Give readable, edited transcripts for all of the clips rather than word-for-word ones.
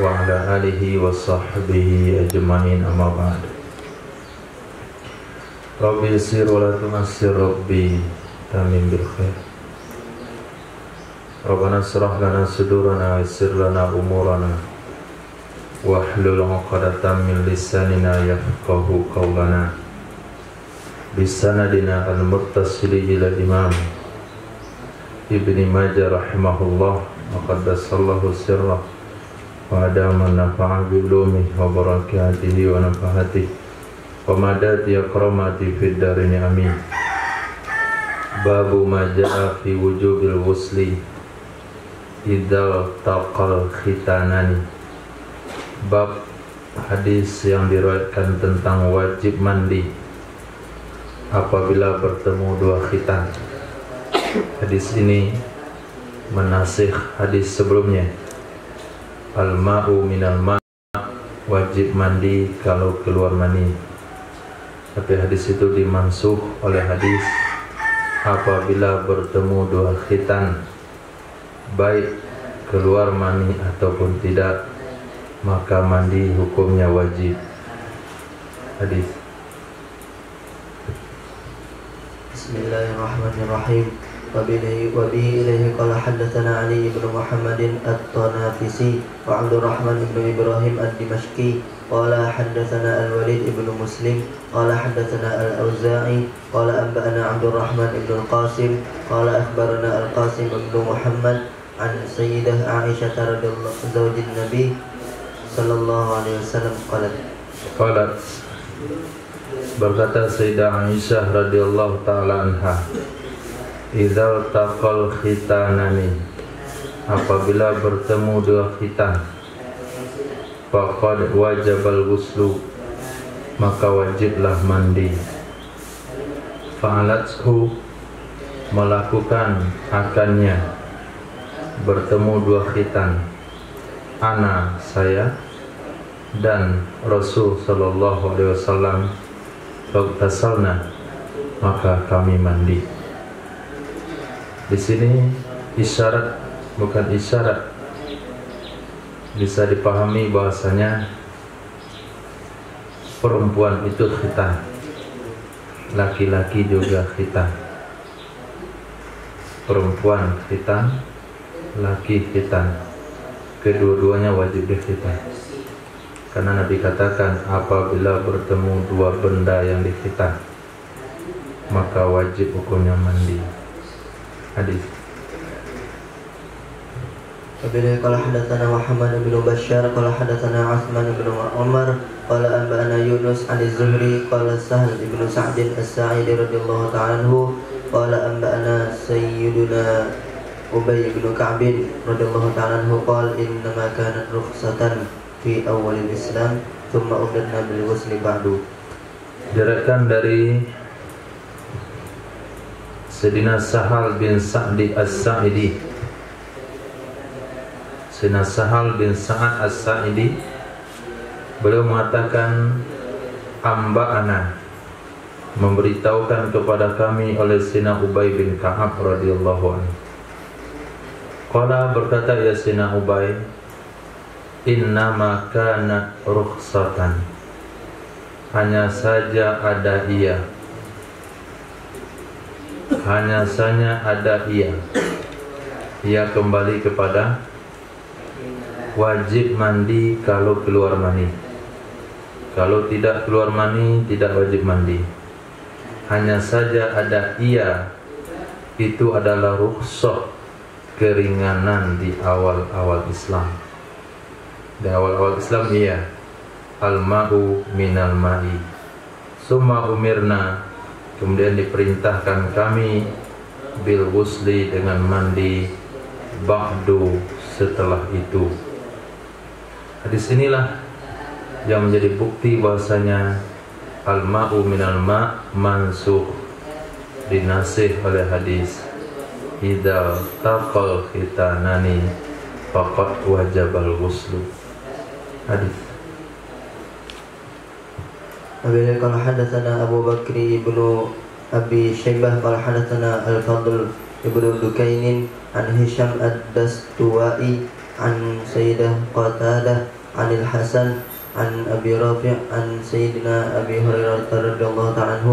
wa ala alihi wa sahbihi ajma'in, amma ba'd. Rabbi yassir wa la tu'assir, Rabbi tamim bil khair. Rabbana shrah lana sudurana wa yassir lana umurana wahlul 'uqdatam min lisanina yafqahu qawlana. Bisanadina al-muttasili ila imam Ibni Majah rahimahullah wa qaddasallahu sirrah wa adama nafa'a bi'ulumih wa barakatihi wa nafahatihi wa madati akramati fid darini amin. Babu maja'a fi wujubil wusli idzal taqal khitanani. Bab hadis yang diriwayatkan tentang wajib mandi apabila bertemu dua khitan. Hadis ini menasih hadis sebelumnya. Al-ma'u minal ma', wajib mandi kalau keluar mani. Tapi hadis itu dimansuh oleh hadis apabila bertemu dua khitan, baik keluar mani ataupun tidak, maka mandi hukumnya wajib. Hadis. Bismillahirrahmanirrahim. Wa bihi ilaihi qala haddatsana Ali ibn Muhammadin at-Tanafisi wa Abdurrahman ibn Ibrahim ad-Dimashqi qala haddatsana al-Walid ibn Muslim qala haddatsana al-Auza'i qala anba'ana Abdurrahman ibn al-Qasim qala akhbarana al-Qasim ibn Muhammad an Sayyidah Aisyah radhiyallahu zaujin Nabi sallallahu alaihi wasallam qalat. Berkata Sayyidah Aisyah radhiyallahu ta'ala anha, idzal taqal khitanani, apabila bertemu dua khitan, faqad wajabal ghuslu, maka wajiblah mandi. Fa'alathu, melakukan akannya, bertemu dua khitan, ana, saya, dan Rasul sallallahu alaihi wasallam, faghtasalna, maka kami mandi. Di sini isyarat, bukan isyarat, bisa dipahami bahasanya perempuan itu khitan, laki-laki juga khitan. Perempuan khitan, laki khitan, kedua-duanya wajib dikhitan. Karena Nabi katakan apabila bertemu dua benda yang dikhitan, maka wajib hukumnya mandi. Hadis. Wabillahi qala hadatsana Muhammad bin Bashar qala hadatsana Utsman bin Umar qala anba'ana Yunus an az-Zuhri qala Sahl bin Sa'd as-Sa'idi radhiyallahu ta'ala anhu qala anba'ana Sayyiduna Ubay bin Ka'b radhiyallahu ta'ala anhu qala innama kanat rukhsatan fi awalil Islam thumma umirna bil ghusli ba'du. Diriwayatkan dari Sayyidina Sahal bin Sa'di as-Sa'idi. Sayyidina Sahal bin Sa'ad as-Sa'idi, beliau mengatakan amba'ana, memberitahukan kepada kami oleh Sayyidina Ubay bin Ka'ab radhiyallahu anhu. Qala, berkata ya Sayyidina Ubay, innama kana rukhsatan, hanya saja ada ia, hanya saja ada ia. Ia kembali kepada wajib mandi kalau keluar mani. Kalau tidak keluar mani, tidak wajib mandi. Hanya saja ada ia, itu adalah rukhsah, keringanan di awal-awal Islam. Di awal-awal Islam iya, al-ma'u minal ma'i, summa umirna, kemudian diperintahkan kami bil ghusli, dengan mandi, ba'du, setelah itu. Hadis inilah yang menjadi bukti bahwasanya al-ma'u minal ma' mansukh, dinasih oleh hadis idzal taqal khitanani faqad wajabal ghuslu. Hadis. Wabillahi qala hadatsana Abu Bakr ibnu Abi Syaibah qala hadatsana Al-Fadl ibnu Dukainin an Hisham ad-Dastuwai عن سيدة قتادة عن الحسن عن أبي رافع عن سيدنا أبي هريرة رضي الله تعالى عنه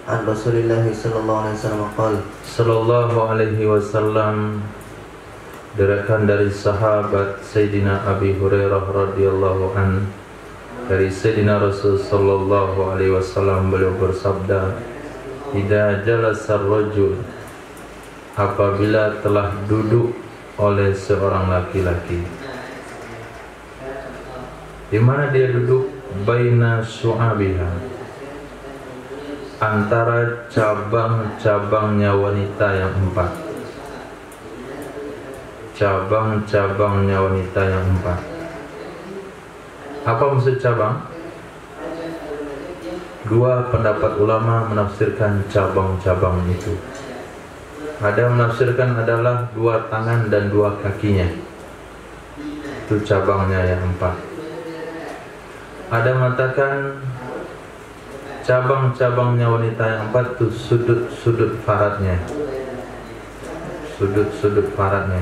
عن رسول الله صلى الله عليه وسلم قال Sallallahu alaihi wasallam, diriwayatkan dari sahabat Sayyidina Abi Hurairah radhiyallahu an, dari Sayyidina Rasul sallallahu alaihi wasallam, beliau bersabda, "Idza jalasa ar-rajul," apabila telah duduk oleh seorang laki-laki. Di mana dia duduk? Baina syu'abiha, antara cabang-cabangnya wanita yang 4. Cabang-cabangnya wanita yang 4. Apa maksud cabang? Dua pendapat ulama menafsirkan cabang-cabang itu. Ada yang menafsirkan adalah 2 tangan dan 2 kakinya. Itu cabangnya yang 4. Ada yang mengatakan cabang-cabangnya wanita yang 4 itu sudut-sudut faradnya. Sudut-sudut faradnya.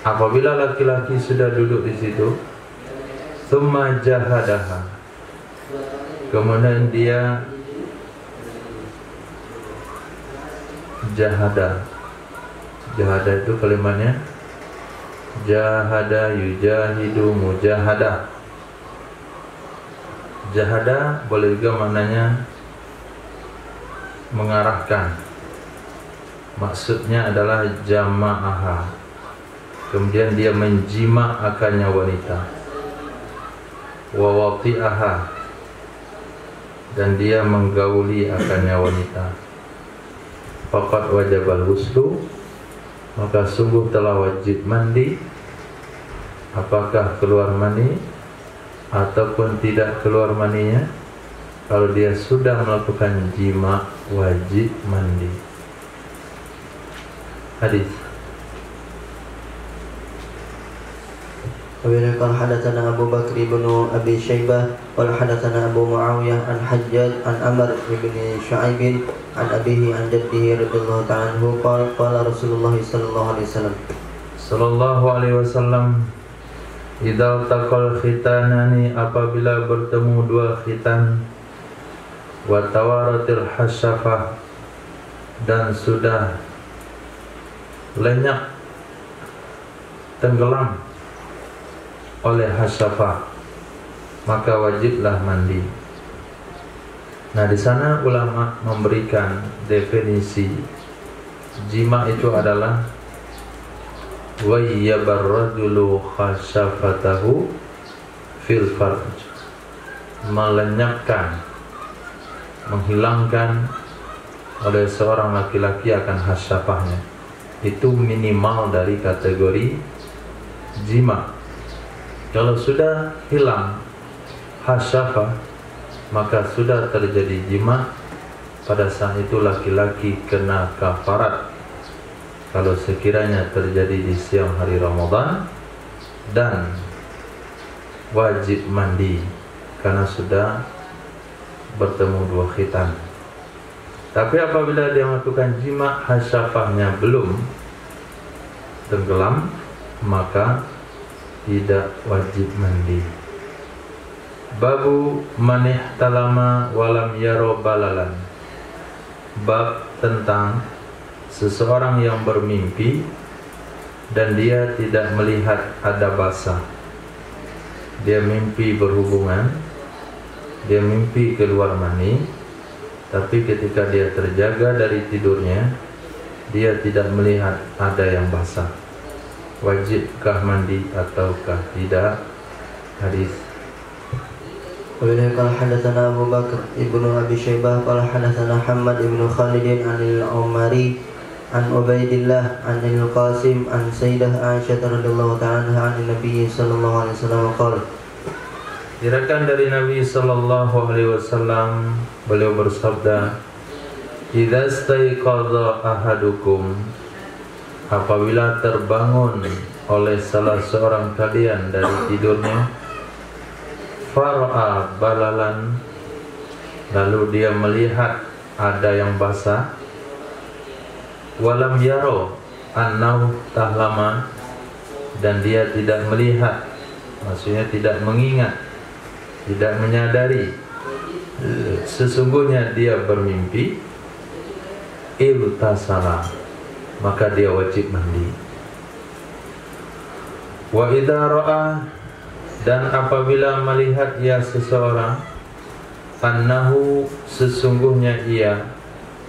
Apabila laki-laki sudah duduk di situ, tsumma jahadaha, kemudian dia jahada. Jahada itu kalimatnya jahada, yujahidu, mujahadah. Jahada boleh juga maknanya mengarahkan. Maksudnya adalah jama'aha, kemudian dia menjima akannya wanita. Wa wati'aha, dan dia menggauli akannya wanita. Faqad wajabal ghuslu, maka sungguh telah wajib mandi. Apakah keluar mani ataupun tidak keluar maninya? Kalau dia sudah melakukan jima, wajib mandi. Hadis. وبه قال حدثنا أبو بكر بن أبي شيبة قال حدثنا أبو معاوية عن حجاج عن عمر بن شعيب عن أبيه عن جده رضي الله تعالى عنه قال قال رسول الله صلى الله عليه وسلم Sallallahu alaihi wasallam, idza taqal khitanani, apabila bertemu 2 khitan, wa tawaratil hasyafah, dan sudah lenyap, tenggelam oleh hasyafah, maka wajiblah mandi. Nah, di sana ulama memberikan definisi jima itu adalah wa yabarradulu khasyafatahu fil farj, melenyapkan, menghilangkan oleh seorang laki-laki akan hasyafahnya. Itu minimal dari kategori jima. Kalau sudah hilang hasyafah, maka sudah terjadi jima. Pada saat itu laki-laki kena kafarat kalau sekiranya terjadi di siang hari Ramadan, dan wajib mandi karena sudah bertemu 2 khitan. Tapi apabila dia melakukan jima, hasyafahnya belum tenggelam, maka tidak wajib mandi. Babu manih talama walam yaro balalan. Bab tentang seseorang yang bermimpi dan dia tidak melihat ada basah. Dia mimpi berhubungan, dia mimpi keluar mani, tapi ketika dia terjaga dari tidurnya, dia tidak melihat ada yang basah. Wajibkah mandi ataukah tidak? Hadis. وبه قال حدثنا أبو بكر ابن أبي شيبة قال حدثنا حمد بن خالد عن العمري عن عبيد الله عن القاسم عن سيدة عائشة رضي الله تعالى عنها عن النبي صلى الله عليه وسلم قال. Diriwayatkan dari Nabi sallallahu alaihi wasallam, beliau bersabda, "Idza staiqadha ahadukum," apabila terbangun oleh salah seorang kalian dari tidurnya, fara'a balalan, lalu dia melihat ada yang basah, walam yaro, an-naum tahlama, dan dia tidak melihat, maksudnya tidak mengingat, tidak menyadari sesungguhnya dia bermimpi, iltasala, maka dia wajib mandi. Wa idza ra'a, dan apabila melihat ia seseorang, annahu, sesungguhnya ia,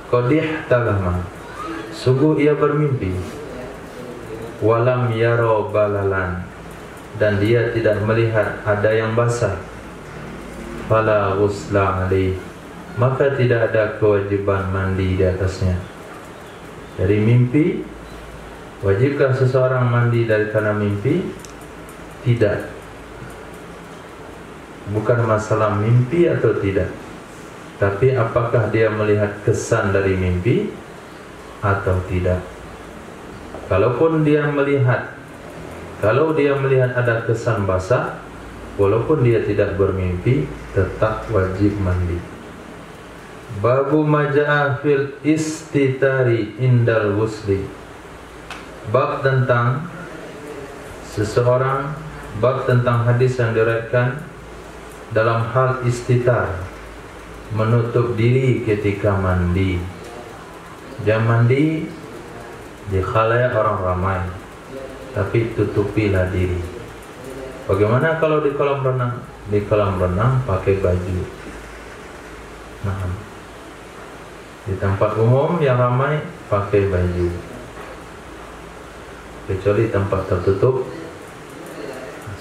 qadih talama, sungguh ia bermimpi, walam yaro balalan, dan dia tidak melihat ada yang basah, fala ghusla alaih, maka tidak ada kewajiban mandi di atasnya. Dari mimpi, wajibkah seseorang mandi dari karena mimpi? Tidak. Bukan masalah mimpi atau tidak, tapi apakah dia melihat kesan dari mimpi atau tidak. Kalaupun dia melihat, kalau dia melihat ada kesan basah, walaupun dia tidak bermimpi, tetap wajib mandi. Babu maja'a fil istitari indal wusli. Bab tentang seseorang, bab tentang hadis yang diriwayatkan dalam hal istitar, menutup diri ketika mandi. Jangan mandi di khalayak orang ramai, tapi tutupilah diri. Bagaimana kalau di kolam renang? Di kolam renang pakai baju. Nah, di tempat umum yang ramai pakai baju, kecuali tempat tertutup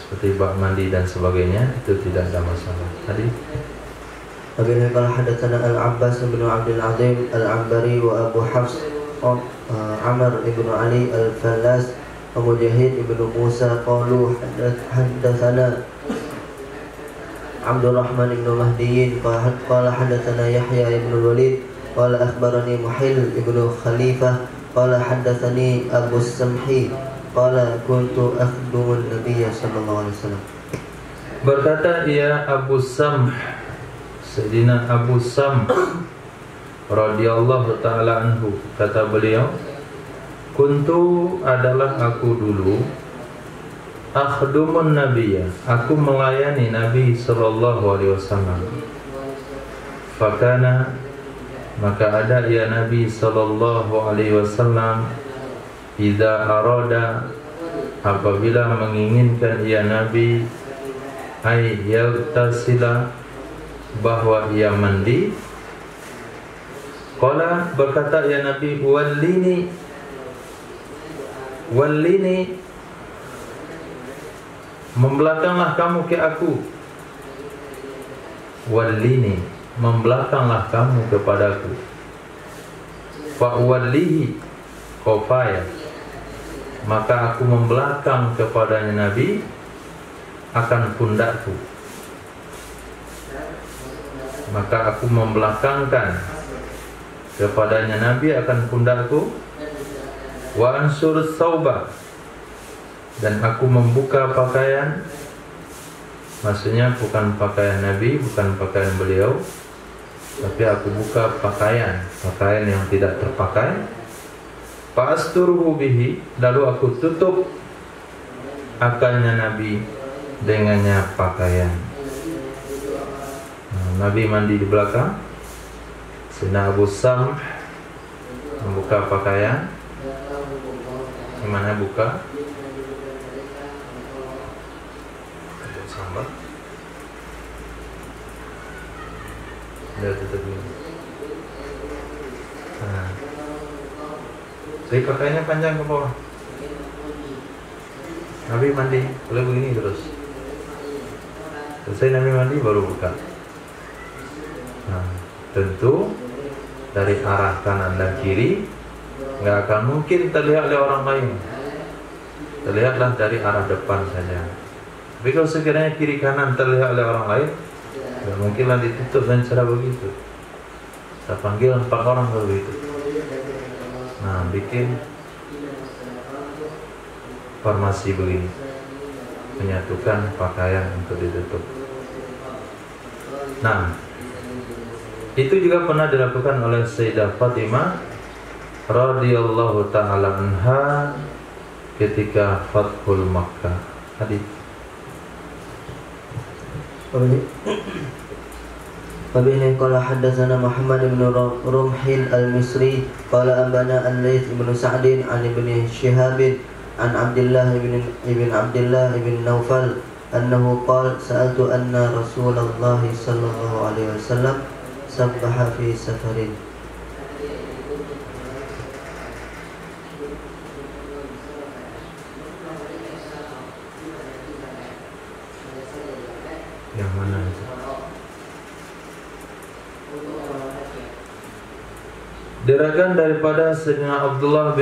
seperti bak mandi dan sebagainya, itu tidak ada masalah. Tadi Wabillahi qala hadatsana Al-Abbas bin Abdul Azim Al-Ambari wa Abu Hafs Amr ibn Ali Al-Fallas wa Mujahid ibn Musa qalu hadatsana Abdul Rahman ibn Mahdiyin qala hadatsana Yahya ibn Walid qala akhbarani Muhil ibn Khalifah qala hadatsani Abu Samhi qala kuntu akhdumun Nabiyya sallallahu alaihi wasallam. Berkata ia Abu Samh, Sayyidina Abu Samh radhiyallahu ta'ala anhu, kata beliau, kuntu, adalah aku dulu, akhdumun Nabiyya, aku melayani Nabi sallallahu alaihi wasallam. Fakana, maka ada ya Nabi sallallahu alaihi wasallam, idza arada, apabila menginginkan ia Nabi, ay yagtasila, bahwa ia mandi, qala, berkata ya Nabi, wallini, wallini, membelakanglah kamu ke aku, wallini, membelakanglah kamu kepadaku, fa wallihi qafaya, maka aku membelakang kepadanya Nabi akan pundakku, maka aku membelakangkan kepadanya Nabi akan pundakku, wa ansur sauba, dan aku membuka pakaian, maksudnya bukan pakaian Nabi, bukan pakaian beliau, tapi aku buka pakaian yang tidak terpakai, fa'asturuhu bihi, lalu aku tutup akalnya Nabi dengannya pakaian. Nabi mandi di belakang, Sayyidina Abu Samh membuka pakaian. Gimana buka? Sambat. Dia tutup dulu. Nah, jadi pakaiannya panjang ke bawah. Nabi mandi, boleh begini terus. Selesai Nabi mandi baru buka. Nah, tentu dari arah kanan dan kiri nggak akan mungkin terlihat oleh orang lain. Terlihatlah dari arah depan saja. Tapi kalau sekiranya kiri kanan terlihat oleh orang lain, nggak mungkinlah ditutup dengan cara begitu. Kita panggil 4 orang kalau begitu. Nah, bikin formasi begini, menyatukan pakaian untuk ditutup. Nah, itu juga pernah dilakukan oleh Sayyidah Fatimah radhiyallahu ta'ala anha ketika Fathul Makkah. Hadis. Wabihi qala haddatsana Muhammad bin Rumhil al-Misri qala anbana al-Laits bin Sa'din an ibn Shihab an Abdullah ibn Abdullah ibn Naufal annahu qala sa'altu anna Rasulullah sallallahu alaihi wasallam sabbaha fi safarin. Yang mana itu? Diriwayatkan daripada Sayyidina Abdullah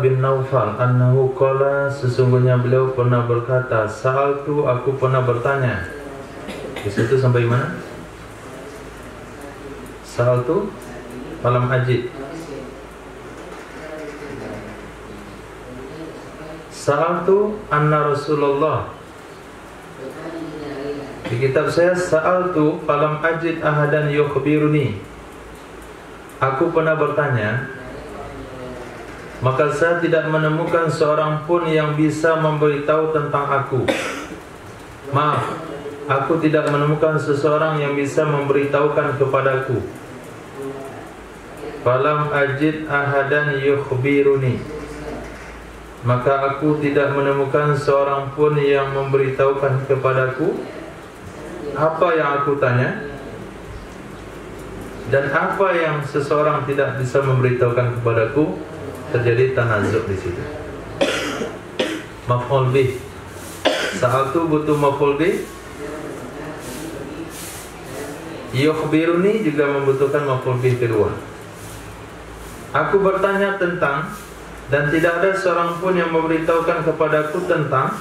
bin Naufal annahu qala, sesungguhnya beliau pernah berkata, sa'altu, aku pernah bertanya. Di situ sampai mana? Sa'altu falam ajid. Sa'altu anna Rasulullah. Di kitab saya sa'altu falam ajid ahadan yukhbiruni. Aku pernah bertanya, maka saya tidak menemukan seorang pun yang bisa memberitahu tentang aku. Maaf, aku tidak menemukan seseorang yang bisa memberitahukan kepadaku. Falam ajid ahadan yukhbiruni. Maka aku tidak menemukan seorang pun yang memberitahukan kepadaku. Apa yang aku tanya? Dan apa yang seseorang tidak bisa memberitahukan kepadaku? Terjadi tanazuk di situ. Maf'ul bih. Sa'altu butuh maf'ul bih. Yukhbiruni juga membutuhkan maf'ul bih kedua. Aku bertanya tentang, dan tidak ada seorang pun yang memberitahukan kepadaku tentang,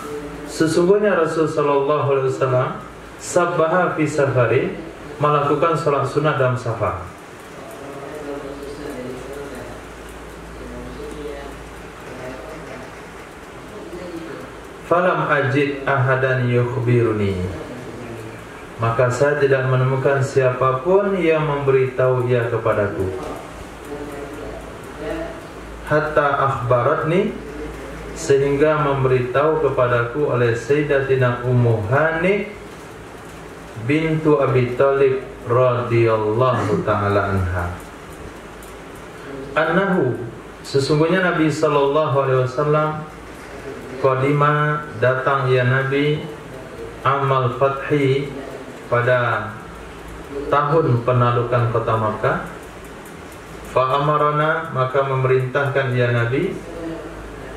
sesungguhnya Rasul sallallahu alaihi wasallam sabbaha fi safarin, melakukan sholat sunat dalam safar. Falam ajid ahadan yukhbiruni. Maka saya tidak menemukan siapapun yang memberitahu ia kepadaku. Hatta akhbaratni, sehingga memberitahu kepadaku oleh Sayyidatina Ummu Hani bintu Abi Thalib radhiyallahu ta'ala anha, annahu, sesungguhnya Nabi sallallahu alaihi wasallam qadima, datang ya Nabi, amal fathi, pada tahun penaklukan kota Makkah. Fa amarana, maka memerintahkan ya Nabi,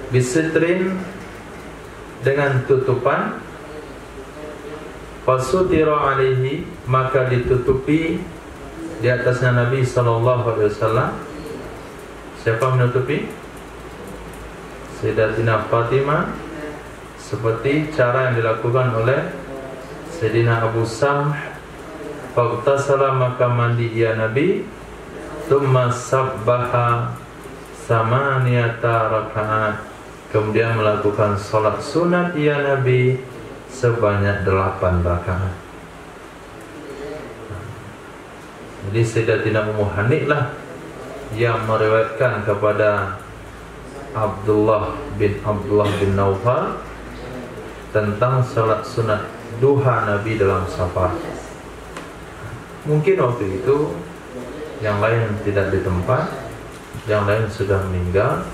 bisitrin, dengan tutupan. Fasutira alaihi, maka ditutupi di atasnya Nabi sallallahu alaihi wasallam. Siapa menutupi? Sayyidatina Fatimah, seperti cara yang dilakukan oleh Sayyidina Abu Samh. Faghtasala, maka mandi ya Nabi, tsumma sabbaha samaniyata rakaat, kemudian melakukan salat sunat ya Nabi sebanyak 8 rakaat. Jadi Sayyidatina Ummu Hani lah yang meriwayatkan kepada Abdullah bin Naufal tentang salat sunat duha Nabi dalam safar. Mungkin waktu itu yang lain tidak di tempat, yang lain sudah meninggal,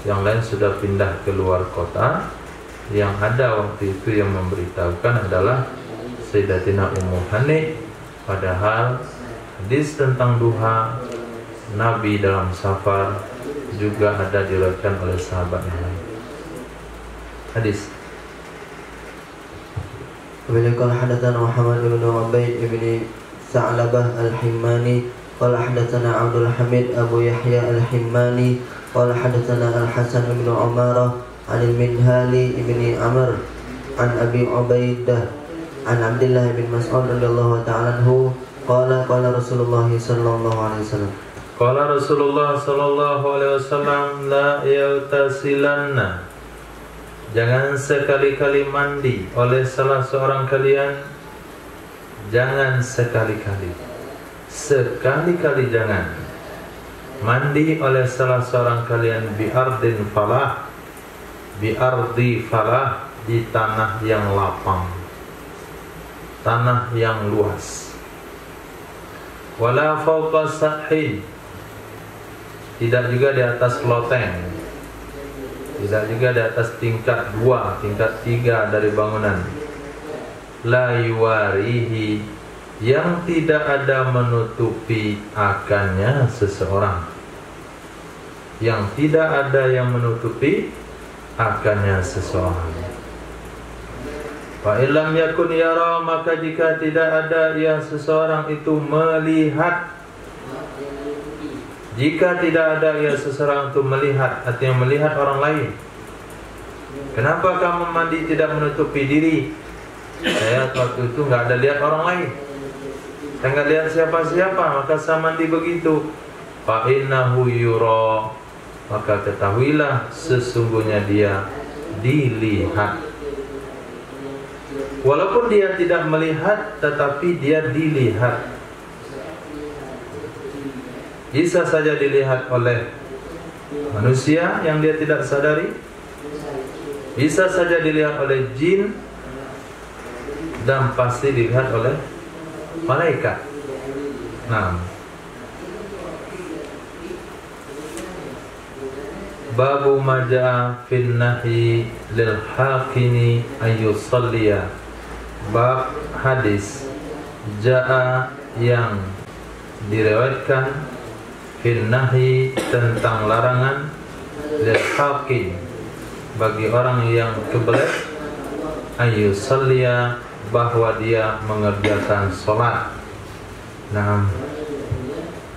yang lain sudah pindah ke luar kota. Yang ada waktu itu yang memberitahukan adalah Sayyidatina Ummu Hani. Padahal hadis tentang duha Nabi dalam safar juga ada diriwayatkan oleh sahabat yang lain. Hadis. Bila qala hadatsana Muhammad bin Ubaid bin Sa'labah al-Himmani qala hadatsana Abdul Hamid Abu Yahya al-Himmani qala hadatsana Al-Hasan bin Umarah an al-Minhali ibni Amr an Abi Ubaidah an Abdullah bin Mas'ud radhiyallahu ta'ala anhu qala qala Rasulullah sallallahu alaihi wasallam, qala Rasulullah sallallahu alaihi wasallam, la yautasilanna, jangan sekali-kali mandi oleh salah seorang kalian, jangan sekali-kali jangan, mandi oleh salah seorang kalian bi ardi falah di tanah yang lapang, tanah yang luas. Wala fawqa sahin, tidak juga di atas loteng, tidak juga di atas tingkat 2, tingkat 3 dari bangunan. La yuwarihi, yang tidak ada menutupi akannya seseorang, yang tidak ada yang menutupi akannya seseorang. Fa illam yakun yara, maka jika tidak ada ya seseorang itu melihat, jika tidak ada ya seseorang itu melihat, artinya melihat orang lain. Kenapa kamu mandi tidak menutupi diri? Saya waktu itu nggak ada lihat orang lain, saya nggak lihat siapa-siapa, maka saya mandi begitu. Fa innahu yura, maka ketahuilah sesungguhnya dia dilihat. Walaupun dia tidak melihat, tetapi dia dilihat. Bisa saja dilihat oleh manusia yang dia tidak sadari, bisa saja dilihat oleh jin, dan pasti dilihat oleh malaikat. Nah, babu maja'a fin nahi lil hakimi ayyusalliya. Bab hadis ja'a yang diriwayatkan fin nahi tentang larangan lil hakim bagi orang yang kebelet ayyusalliya, bahwa dia mengerjakan sholat. Nah,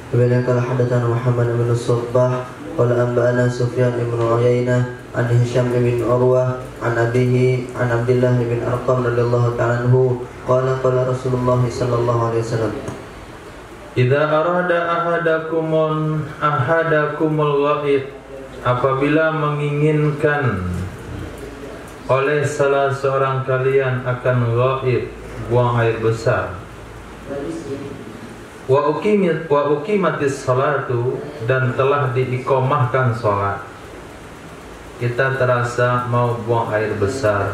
Kemudian kalau hadatsana Muhammad bin Subbah qala anba'ana Sufyan bin Uyainah an Hisham bin Urwah an abihi an Abdullah bin Arqam radhiyallahu ta'ala anhu qala qala Rasulullah sallallahu alaihi wasallam, idza arada ahadakumul ghaid, apabila menginginkan oleh salah seorang kalian akan ghaid, buang air besar, wa uqimatis salatu, dan telah diiqamahkan salat. Kita terasa mau buang air besar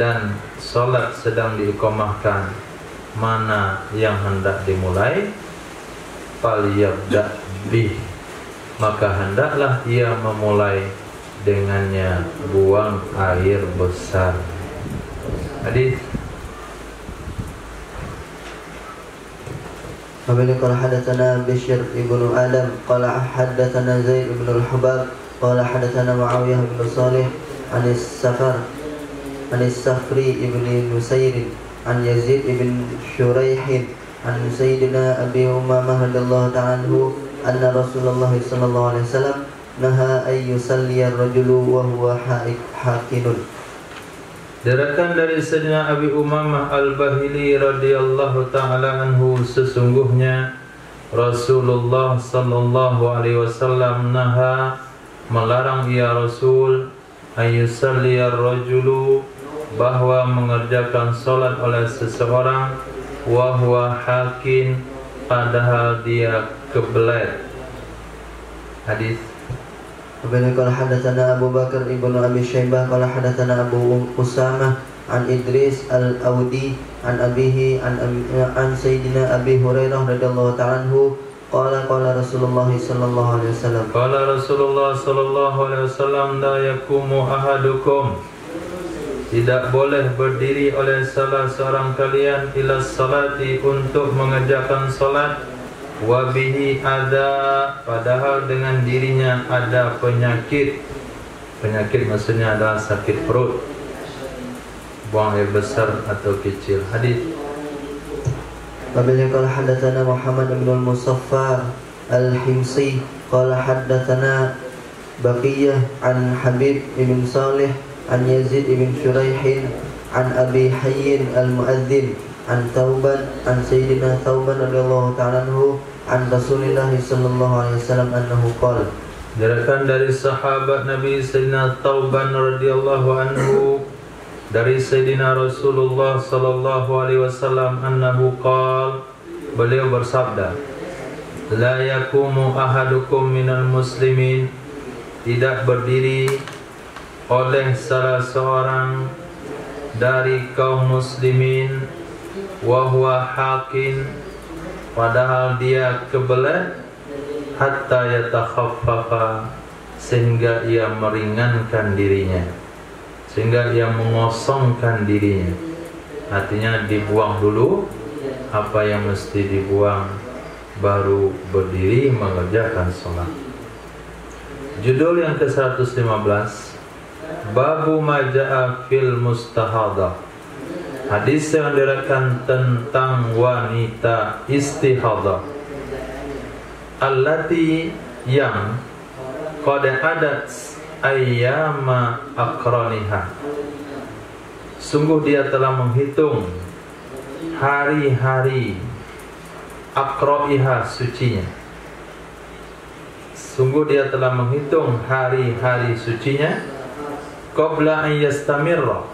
dan salat sedang diiqamahkan, mana yang hendak dimulai? Falyabda bih, maka hendaklah ia memulai dengannya buang air besar. Hadis Kemudian kalau hadatsana Bishr ibnu Adam qala hadatsana Zaid ibnu al-Hubab qala hadatsana Muawiyah bin Shalih an Safri ibni Nusair an Yazid ibn Shuraih an Sayyidina Abi Umamah radhiyallahu ta'ala anhu anna Rasulullah sallallahu alaihi wasallam naha ay yusalli ar-rajulu wa huwa hakinun. Diriwayatkan dari Sayyidina Abi Umamah Al-Bahili radhiyallahu ta'ala anhu, sesungguhnya Rasulullah sallallahu alaihi wasallam naha, melarang ia Rasul, ayyusalli ar-rajulu, bahwa mengerjakan salat oleh seseorang, wa huwa hakin, padahal dia kebelet. Hadis Kemudian kalau hadatsana Abu Bakar ibnu Abi Syaibah qala hadatsana Abu Usamah an Idris al-Audi an abihi an Sayyidina Abi Hurairah radhiyallahu ta'ala anhu qala qala Rasulullah sallallahu alaihi wasallam, qala Rasulullah sallallahu alaihi wasallam, la yakumu ahadukum, tidak boleh berdiri oleh salah seorang kalian ila salati, untuk mengerjakan salat, wabihi ada, padahal dengan dirinya ada penyakit. Penyakit maksudnya adalah sakit perut, buang air besar atau kecil. Hadis Wabillahi qala hadatsana Muhammad bin al-Musaffa al-Himsi qala hadatsana Baqiyah an Habib ibn Salih an Yazid ibn Shuraih an Abi Hayyin al-Muadzin an Tauban an Sayyidina Tauban radhiyallahu ta'ala anhu an Rasulillah sallallahu alaihi wasallam annahu qala. Diriwayatkan dari sahabat Nabi Sayyidina Tauban radhiyallahu anhu dari Sayyidina Rasulullah sallallahu alaihi wasallam annahu qala, beliau bersabda, La yakumu ahadukum minal muslimin, tidak berdiri oleh salah seorang dari kaum muslimin, wa huwa hakin, padahal dia kebelet, hatta yatakhaffafa, sehingga ia meringankan dirinya, sehingga ia mengosongkan dirinya. Artinya dibuang dulu apa yang mesti dibuang, baru berdiri mengerjakan sholat. Judul yang ke-115, Babu Maja'a fil Mustahadah. Hadis yang diriwayatkan tentang wanita istihadah, allati yang qad adat ayyama aqraniha, sungguh dia telah menghitung hari-hari aqraiha, sucinya. Sungguh dia telah menghitung hari-hari sucinya, qabla an yastamirra,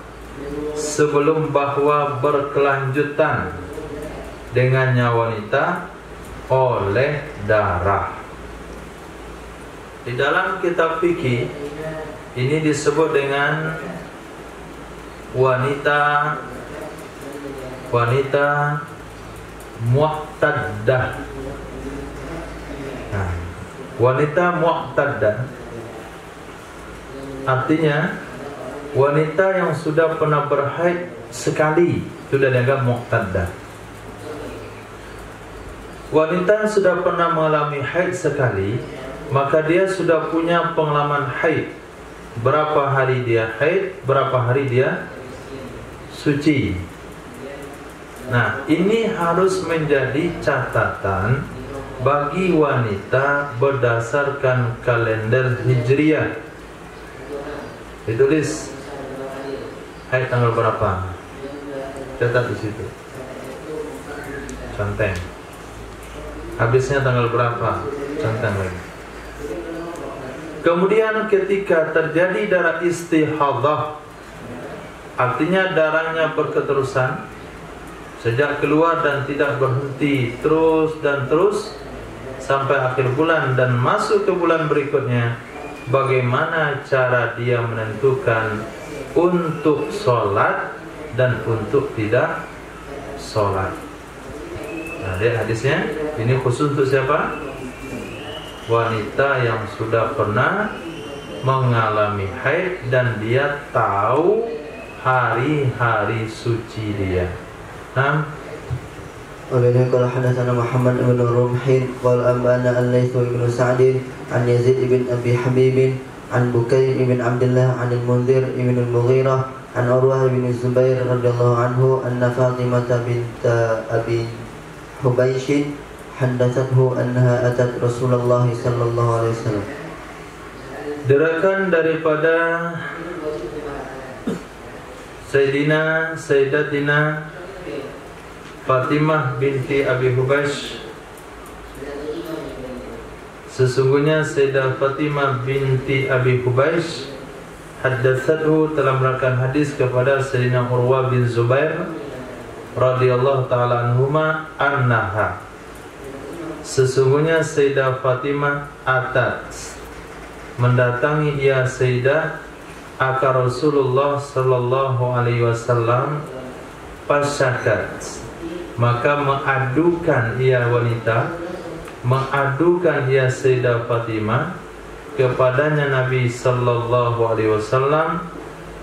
sebelum bahwa berkelanjutan dengannya wanita oleh darah. Di dalam kitab fikih ini disebut dengan wanita mu'taddah. Nah, wanita mu'taddah artinya wanita yang sudah pernah berhaid sekali, sudah dianggap mu'taddah. Wanita yang sudah pernah mengalami haid sekali, maka dia sudah punya pengalaman haid. Berapa hari dia haid, berapa hari dia suci. Nah, ini harus menjadi catatan bagi wanita berdasarkan kalender Hijriah. Ditulis haid tanggal berapa, catat di situ, conteng. Habisnya tanggal berapa, conteng lagi. Kemudian ketika terjadi darah istihadah, artinya darahnya berketerusan sejak keluar dan tidak berhenti, terus dan terus sampai akhir bulan dan masuk ke bulan berikutnya, bagaimana cara dia menentukan untuk sholat dan untuk tidak sholat? Nah, lihat hadisnya. Ini khusus untuk siapa? Wanita yang sudah pernah mengalami haid dan dia tahu hari-hari suci dia. Nah, وبه قال حدثنا محمد بن رمح قال أنبأنا الليث بن سعد عن يزيد بن أبي حبيب عن بكير بن عبد الله عن المنذر بن المغيرة عن عروة بن الزبير رضي الله عنه أن فاطمة بنت أبي حبيش حدثته أنها أتت رسول الله صلى الله عليه وسلم. Diriwayatkan daripada Sayyidatina Fatimah binti Abi Hubaysh, sesungguhnya Sayyidah Fatimah binti Abi Hubaysh haddatsathu, telah meriwayatkan hadis kepada Sayyidina Urwah bin Zubair radhiyallahu taala anhuma, annaha, sesungguhnya Sayyidah Fatimah atat, mendatangi ia Sayyidah aka Rasulullah sallallahu alaihi wasallam, pasyakat, maka mengadukan ia wanita, mengadukan ia Sayyidah Fatimah kepadanya Nabi sallallahu alaihi wasallam,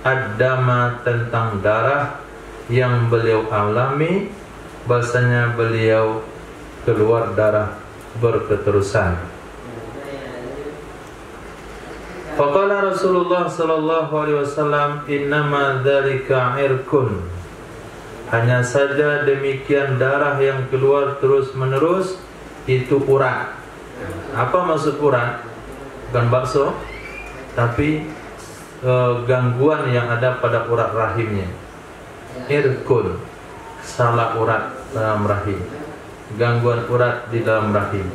ad-dama, tentang darah yang beliau alami, bahasanya beliau keluar darah berketerusan. Faqala Rasulullah sallallahu alaihi wasallam, innama dzalika irkun, hanya saja demikian darah yang keluar terus menerus itu urat. Apa maksud urat? Bukan bakso, tapi gangguan yang ada pada urat rahimnya. Irkun, salah urat dalam rahim, gangguan urat di dalam rahim.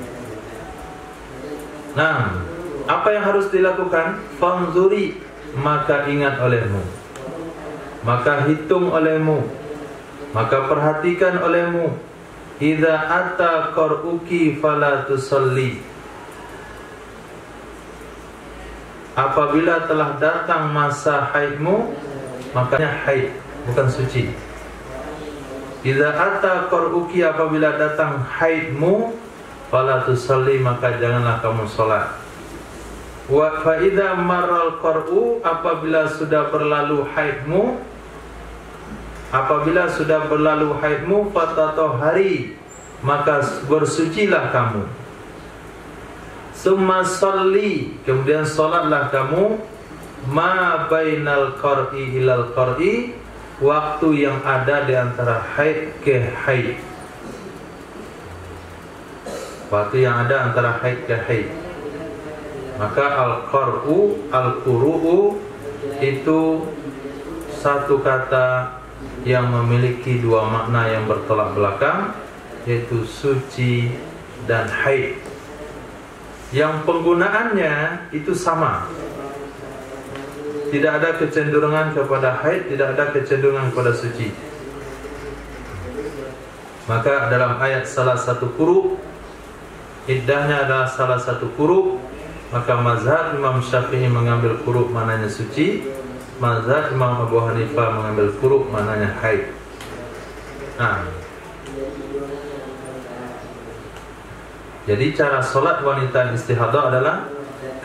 Nah, apa yang harus dilakukan? Fanzuri, maka ingat olehmu, maka hitung olehmu, maka perhatikan olehmu, idza ata qar'uki fala tusalli. Apabila telah datang masa haidmu, makanya haid bukan suci. Idza ata qar'uki, apabila datang haidmu, fala tusalli, maka janganlah kamu salat. Wa fa idza marral qar'u, apabila sudah berlalu haidmu, fatatahhari, maka bersucilah kamu. Summa salli, kemudian salatlah kamu, ma bainal qar'i ilal qar'i, waktu yang ada di antara haid ke haid. Waktu yang ada antara haid ke haid. Maka al-qar'u, al-quru'u itu satu kata yang memiliki dua makna yang bertolak belakang, yaitu suci dan haid. Yang penggunaannya itu sama. Tidak ada kecenderungan kepada haid, tidak ada kecenderungan kepada suci. Maka dalam ayat salah satu quru, iddahnya adalah salah satu quru, maka mazhab Imam Syafi'i mengambil quru maknanya suci, mazhab Imam Abu Hanifah mengambil quru maknanya haid. Jadi cara solat wanita istihadah adalah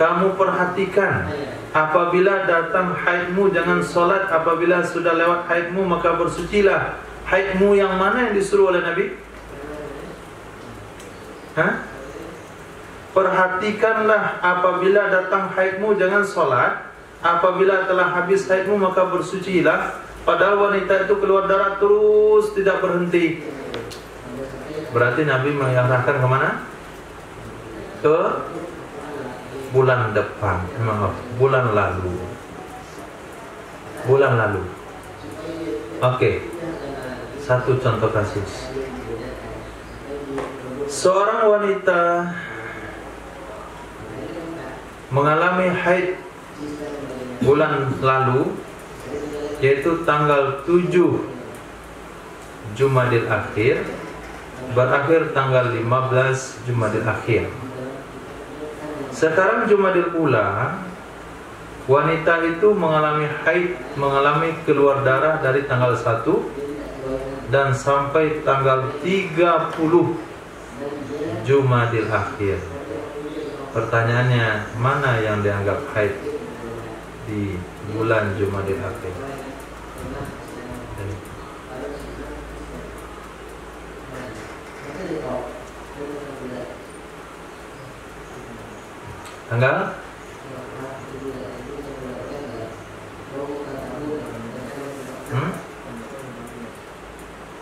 kamu perhatikan, apabila datang haidmu jangan solat, apabila sudah lewat haidmu maka bersucilah. Haidmu yang mana yang disuruh oleh Nabi? Perhatikanlah, apabila datang haidmu jangan solat, apabila telah habis haidmu maka bersucilah. Padahal wanita itu keluar darah terus tidak berhenti. Berarti Nabi mengarahkan kemana? Ke bulan depan, bulan lalu. Oke. Satu contoh kasus. Seorang wanita mengalami haid bulan lalu, yaitu tanggal 7 Jumadil Akhir, berakhir tanggal 15 Jumadil Akhir. Sekarang Jumadil Ula, wanita itu mengalami haid, mengalami keluar darah dari tanggal 1 dan sampai tanggal 30 Jumadil Akhir. Pertanyaannya, mana yang dianggap haid di bulan Jumadil Akhir? Tanggal?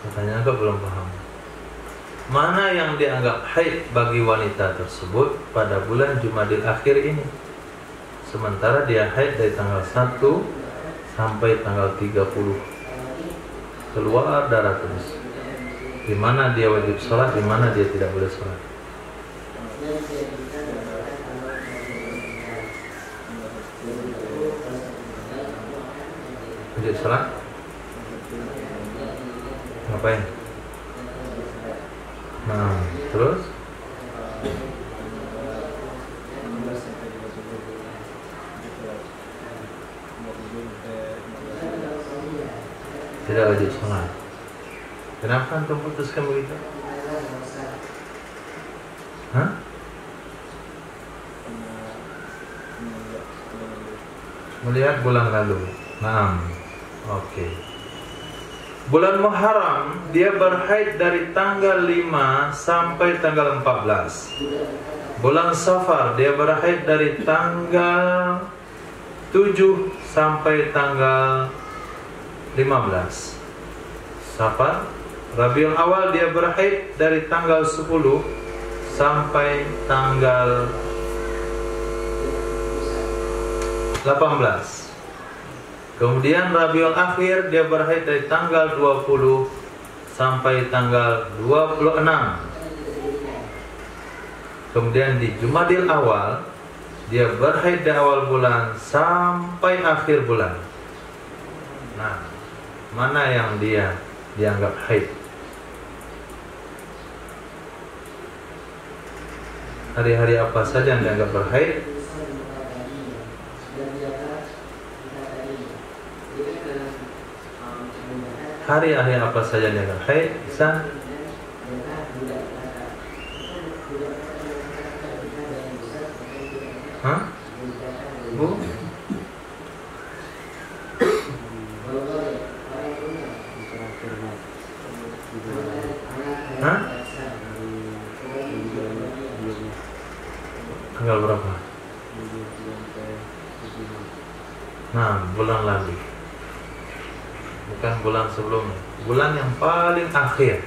Pertanyaan kok belum paham. Mana yang dianggap haid bagi wanita tersebut pada bulan Jumadil Akhir ini? Sementara dia haid dari tanggal 1 sampai tanggal 30. Keluar darah terus. Di mana dia wajib sholat, di mana dia tidak boleh sholat. Wajib sholat? Ngapain? Nah, terus? Tidak wajib sholat. Kenapa antum putuskan begitu? Melihat bulan lalu. Oke. Bulan Muharram dia berhaid dari tanggal 5 sampai tanggal 14. Bulan Safar dia berhaid dari tanggal 7 sampai tanggal 15. Safar. Rabiul Awal dia berhaid dari tanggal 10 sampai tanggal 18. Kemudian Rabiul Akhir dia berhaid dari tanggal 20 sampai tanggal 26. Kemudian di Jumadil Awal dia berhaid dari awal bulan sampai akhir bulan. Nah, mana yang dia dianggap haid? Hari-hari apa saja yang dianggap berhaid? Hari-hari apa saja yang dianggap haid? Bisa? Hah? Bu? Hah? Tanggal berapa? Nah, bulan lalu. Bukan bulan sebelumnya. Bulan yang paling akhir.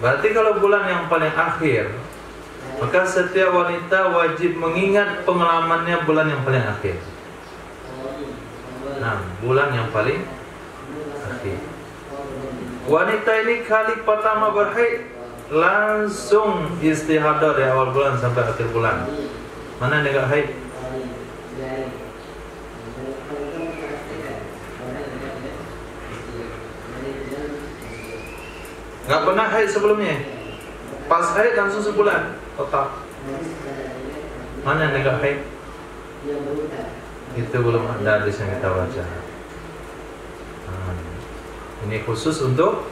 Berarti kalau bulan yang paling akhir, maka setiap wanita wajib mengingat pengalamannya bulan yang paling akhir. Nah, bulan yang paling akhir. Wanita ini kali pertama berhaid langsung istihadah dari awal bulan sampai akhir bulan. Mana yang enggak haid? Enggak pernah haid sebelumnya. Pas haid langsung sebulan total. Mana yang enggak haid? Itu belum ada hadis yang kita baca. Ini khusus untuk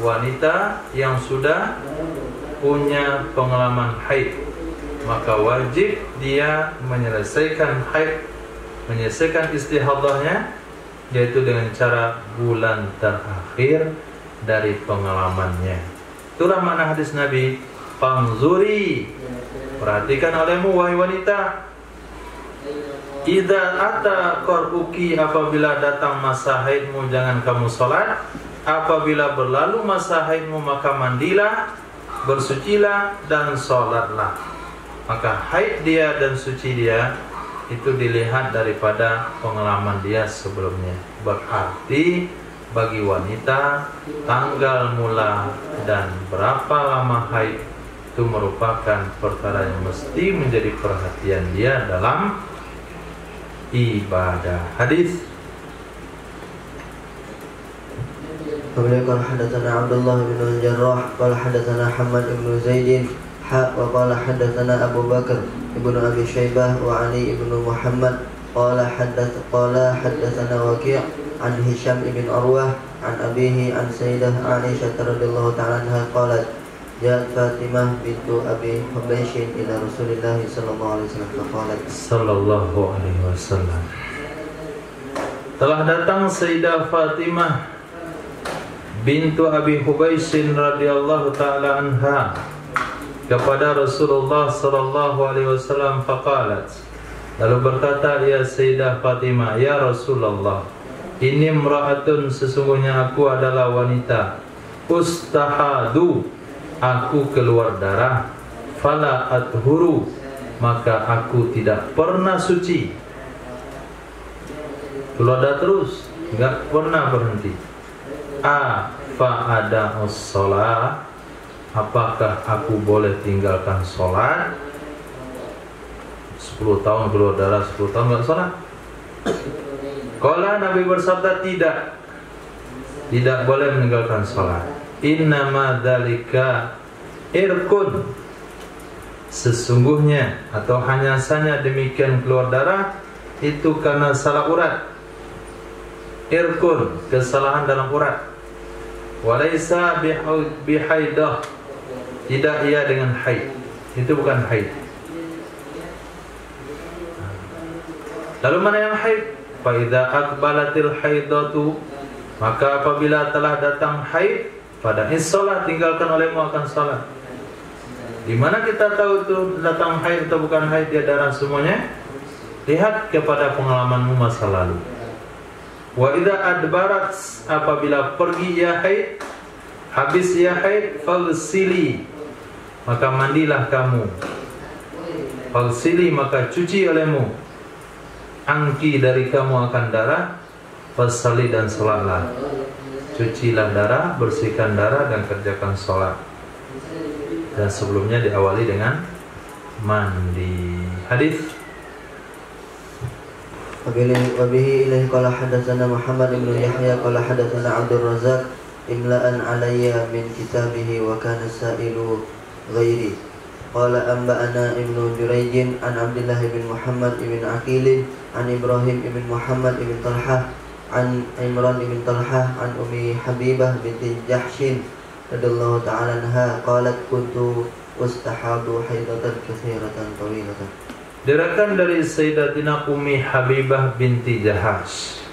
wanita yang sudah punya pengalaman haid. Maka wajib dia menyelesaikan haid, menyelesaikan istihadahnya, yaitu dengan cara bulan terakhir dari pengalamannya. Itulah makna hadis Nabi, "Fanzuri", perhatikan olehmu wahai wanita, "Idza ata qar'uki", apabila datang masa haidmu jangan kamu sholat. Apabila berlalu masa haidmu maka mandilah, bersucilah dan sholatlah. Maka haid dia dan suci dia itu dilihat daripada pengalaman dia sebelumnya. Berarti bagi wanita tanggal mula dan berapa lama haid itu merupakan perkara yang mesti menjadi perhatian dia dalam ibadah. Hadis. Kemudian qala hadatsana Abdullah bin Al-Jarrah qala hadatsana Hamad bin Zaid wa qala hadatsana Abu Bakar ibnu Abi Syaibah wa Ali ibnu Muhammad qala hadatsana Waqi' an Hisham ibn Urwah an abihi an Sayyidah Aisyah radhiyallahu ta'ala anha qalat ja'at Fatimah bintu Abi Hubaysh ila Rasulillah sallallahu alaihi wasallam. Telah datang Sayyidah Fatimah bintu Abi Hubaysh radhiyallahu ta'ala anha kepada Rasulullah sallallahu alaihi wasallam faqalat, lalu berkata ya Sayyidah Fatimah, ya Rasulullah, ini imra'atun, sesungguhnya aku adalah wanita, ustahadu, aku keluar darah, fala athuru, maka aku tidak pernah suci. Keluar darah terus, enggak pernah berhenti. Fa ada sholat, apakah aku boleh tinggalkan sholat? 10 tahun keluar darah, 10 tahun enggak sholat? Qala, Nabi bersabda, tidak boleh meninggalkan sholat. Innama dzalika irkun, sesungguhnya atau hanya saja demikian keluar darah itu karena salah urat. Irkun, kesalahan dalam urat. Walaysa bihaidah, tidak ia dengan haid, itu bukan haid. Lalu mana yang haid? Fa idza aqbalatil haidatu, maka apabila telah datang haid, pada sholat, tinggalkan olehmu akan sholat. Di mana kita tahu itu datang haid atau bukan haid, dia darah semuanya? Lihat kepada pengalamanmu masa lalu. Wa idza adbarat, apabila pergi ia haid, habis ia haid, faghsili, maka mandilah kamu. Faghsili, maka cuci olehmu, angki, dari kamu akan darah, fasali, dan sholatlah. Cucilah darah, bersihkan darah, dan kerjakan sholat. Dan sebelumnya diawali dengan mandi. Hadis. Wabihi ilahi qala hadatsana Muhammad ibn Yahya qala hadatsana Abdul Razak imla'an alayya min kitabihi wa kana sa'ilu ghairi. قال أنبأنا ابن جريج عن عبد الله بن محمد بن عقيل عن إبراهيم بن محمد بن طلحة عن عمران بن طلحة عن أم حبيبة بنت جحش رضي الله تعالى عنها قالت كنت أستحاض حيضة كثيرة طويلة. Diriwayatkan dari Sayyidatina Ummi Habibah binti Jahash.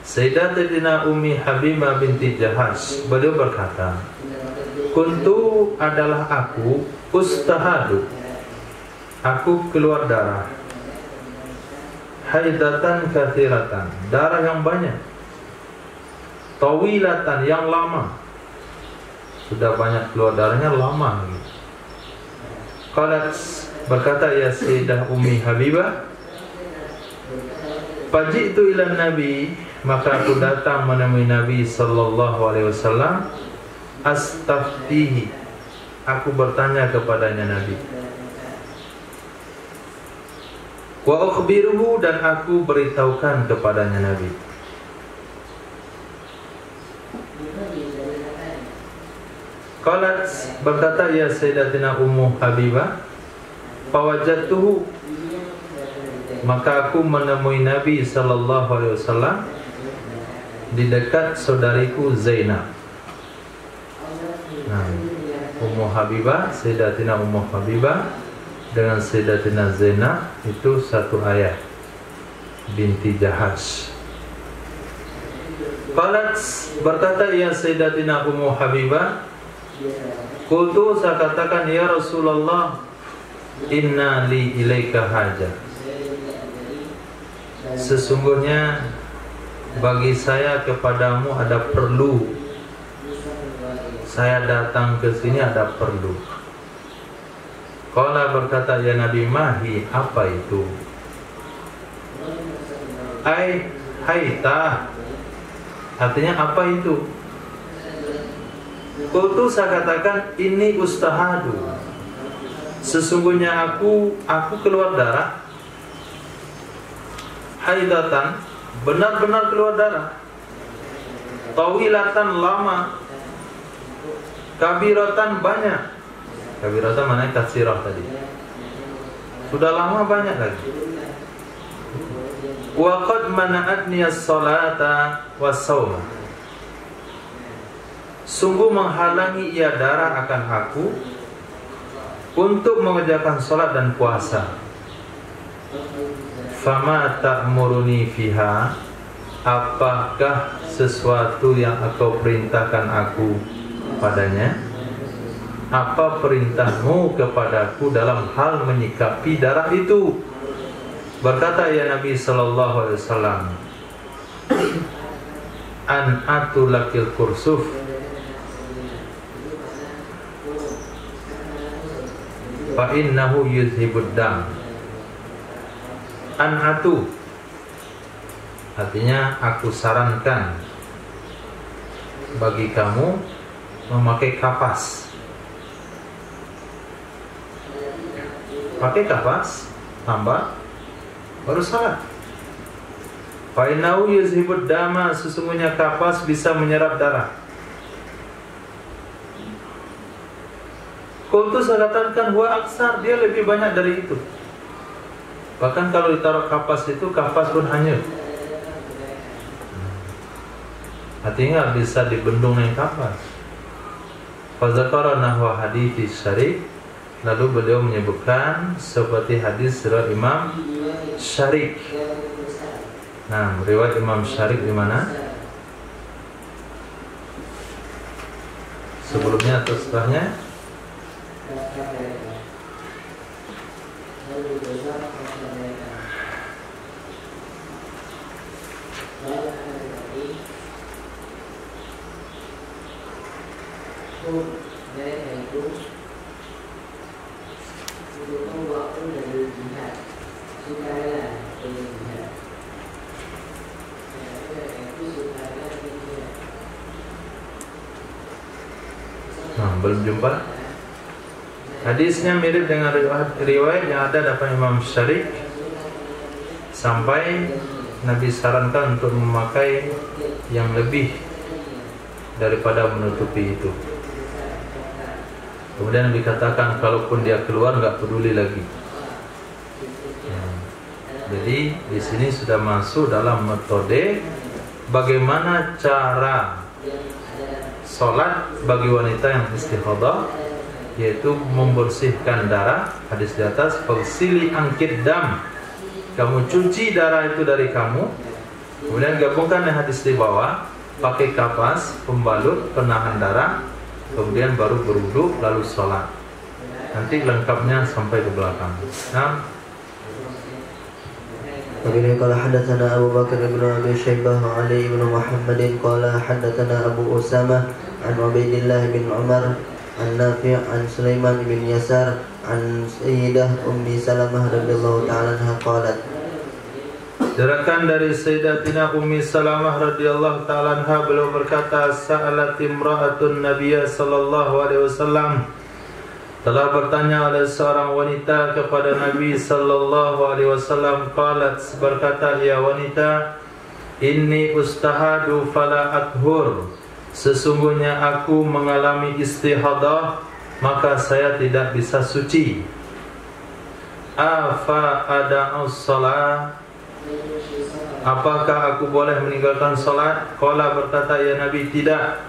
Sayyidatina Ummi Habibah binti Jahash, beliau berkata, kuntu adalah aku ustahadu, aku keluar darah, haidatan kathiratan, darah yang banyak, tawilatan, yang lama, sudah banyak keluar darahnya, lama gitu. Qalat, berkata ya Sayyidah Ummi Habibah, faji'tu ila Nabi, maka aku datang menemui Nabi sallallahu alaihi wasallam, astaftihi, aku bertanya kepadanya Nabi, wa ukhbiruhu, dan aku beritahukan kepadanya Nabi. Qalat, berkata ya Sayyidatina Ummu Habibah, fawajadtuhu, maka aku menemui Nabi sallallahu alaihi wasallam di dekat saudariku Zainab. Nah, Ummu Habibah, Sayyidatina Ummu Habibah dengan Sayyidatina Zainab itu satu ayah, binti Jahash. Qalat, berkata ya Sayyidatina Ummu Habibah, qultu, saya katakan ya Rasulullah, inna li ilaika hajah, sesungguhnya bagi saya kepadamu ada perlu, saya datang ke sini ada perlu. Qala, berkata ya Nabi, mahi, apa itu? Ai haita, artinya apa itu? Qultu, saya katakan ini ustahadu, sesungguhnya aku keluar darah, haidatan, benar-benar keluar darah, tawilatan, lama, kabiratan, banyak. Kabiratan mana? Katsirah tadi, sudah lama, banyak lagi. Wa qad mana'atni as-salata was-sauma, sungguh menghalangi ia darah akan aku untuk mengerjakan salat dan puasa. Fama ta'muruni fiha, apakah sesuatu yang engkau perintahkan aku padanya? Apa perintahmu kepadaku dalam hal menyikapi darah itu? Berkata ya Nabi sallallahu alaihi wasallam, an atulakil kursuf, fa innahu yuzhibud dam. An'atu, artinya aku sarankan bagi kamu memakai kapas. Pakai kapas, tambah, baru salat. Fa innahu yuzhibud dama, sesungguhnya kapas bisa menyerap darah. Qultu, saya katakan huwa aksar, dia lebih banyak dari itu. Bahkan kalau ditaruh kapas itu, kapas pun hanyut. Artinya bisa dibendung dengan kapas. Fa zakara nahwa hadits Syarik, lalu beliau menyebutkan seperti hadis riwayat Imam Syarik. Nah, riwayat Imam Syarik di mana? Sebelumnya atau setelahnya? Nah, belum jumpa. Hadisnya mirip dengan riwayat yang ada dalam Imam Syarik, sampai Nabi sarankan untuk memakai yang lebih daripada menutupi itu. Kemudian dikatakan kalaupun dia keluar nggak peduli lagi. Jadi di sini sudah masuk dalam metode bagaimana cara sholat bagi wanita yang istihadah, yaitu membersihkan darah. Hadis di atas, faghsili angkid dam, kamu cuci darah itu dari kamu. Kemudian gabungkan dengan hadis di bawah, pakai kapas, pembalut, penahan darah, kemudian baru berwudu lalu sholat. Nanti lengkapnya sampai ke belakang. Nah, وبه قال حدثنا أبو بكر بن أبي شيبة وعلي بن محمد قال حدثنا أبو أسامة عن عبيد الله بن عمر عن نافع عن سليمان بن يسار عن سيدة أم سلمة رضي الله تعالى عنها قالت. Diriwayatkan dari Sayyidatina Ummi Salamah radhiyallahu ta'ala anha, beliau berkata, sa'alat imra'atun Nabiyya sallallahu alaihi wasallam, telah bertanya oleh seorang wanita kepada Nabi sallallahu alaihi wasallam, qalat, berkata ia wanita, inni ustahadu fala athur, sesungguhnya aku mengalami istihadah maka saya tidak bisa suci. Afa ada'us shalah, apakah aku boleh meninggalkan salat? Qala, berkata ya Nabi, tidak.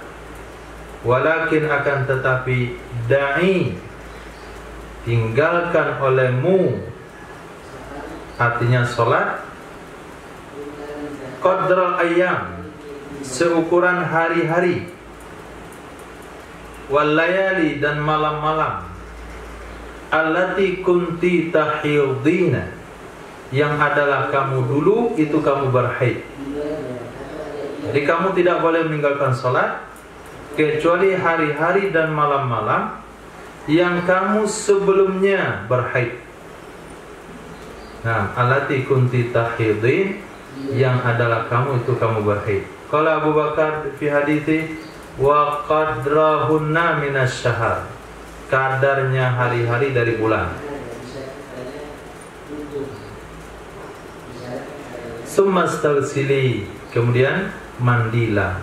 Walakin, akan tetapi, da'i, tinggalkan olehmu, artinya salat, qadral ayyam, seukuran hari-hari, wal layali, dan malam-malam, allati kunti tahidina, yang adalah kamu dulu itu kamu berhaid. Jadi kamu tidak boleh meninggalkan salat kecuali hari-hari dan malam-malam yang kamu sebelumnya berhaid. Nah, allati kunti tahidin, yang adalah kamu itu kamu berhaid. Qala Abu Bakar fi hadithi, wa qadrahunna minasy-syahr, kadarnya hari-hari dari bulan. Summastaghsili, kemudian mandilah.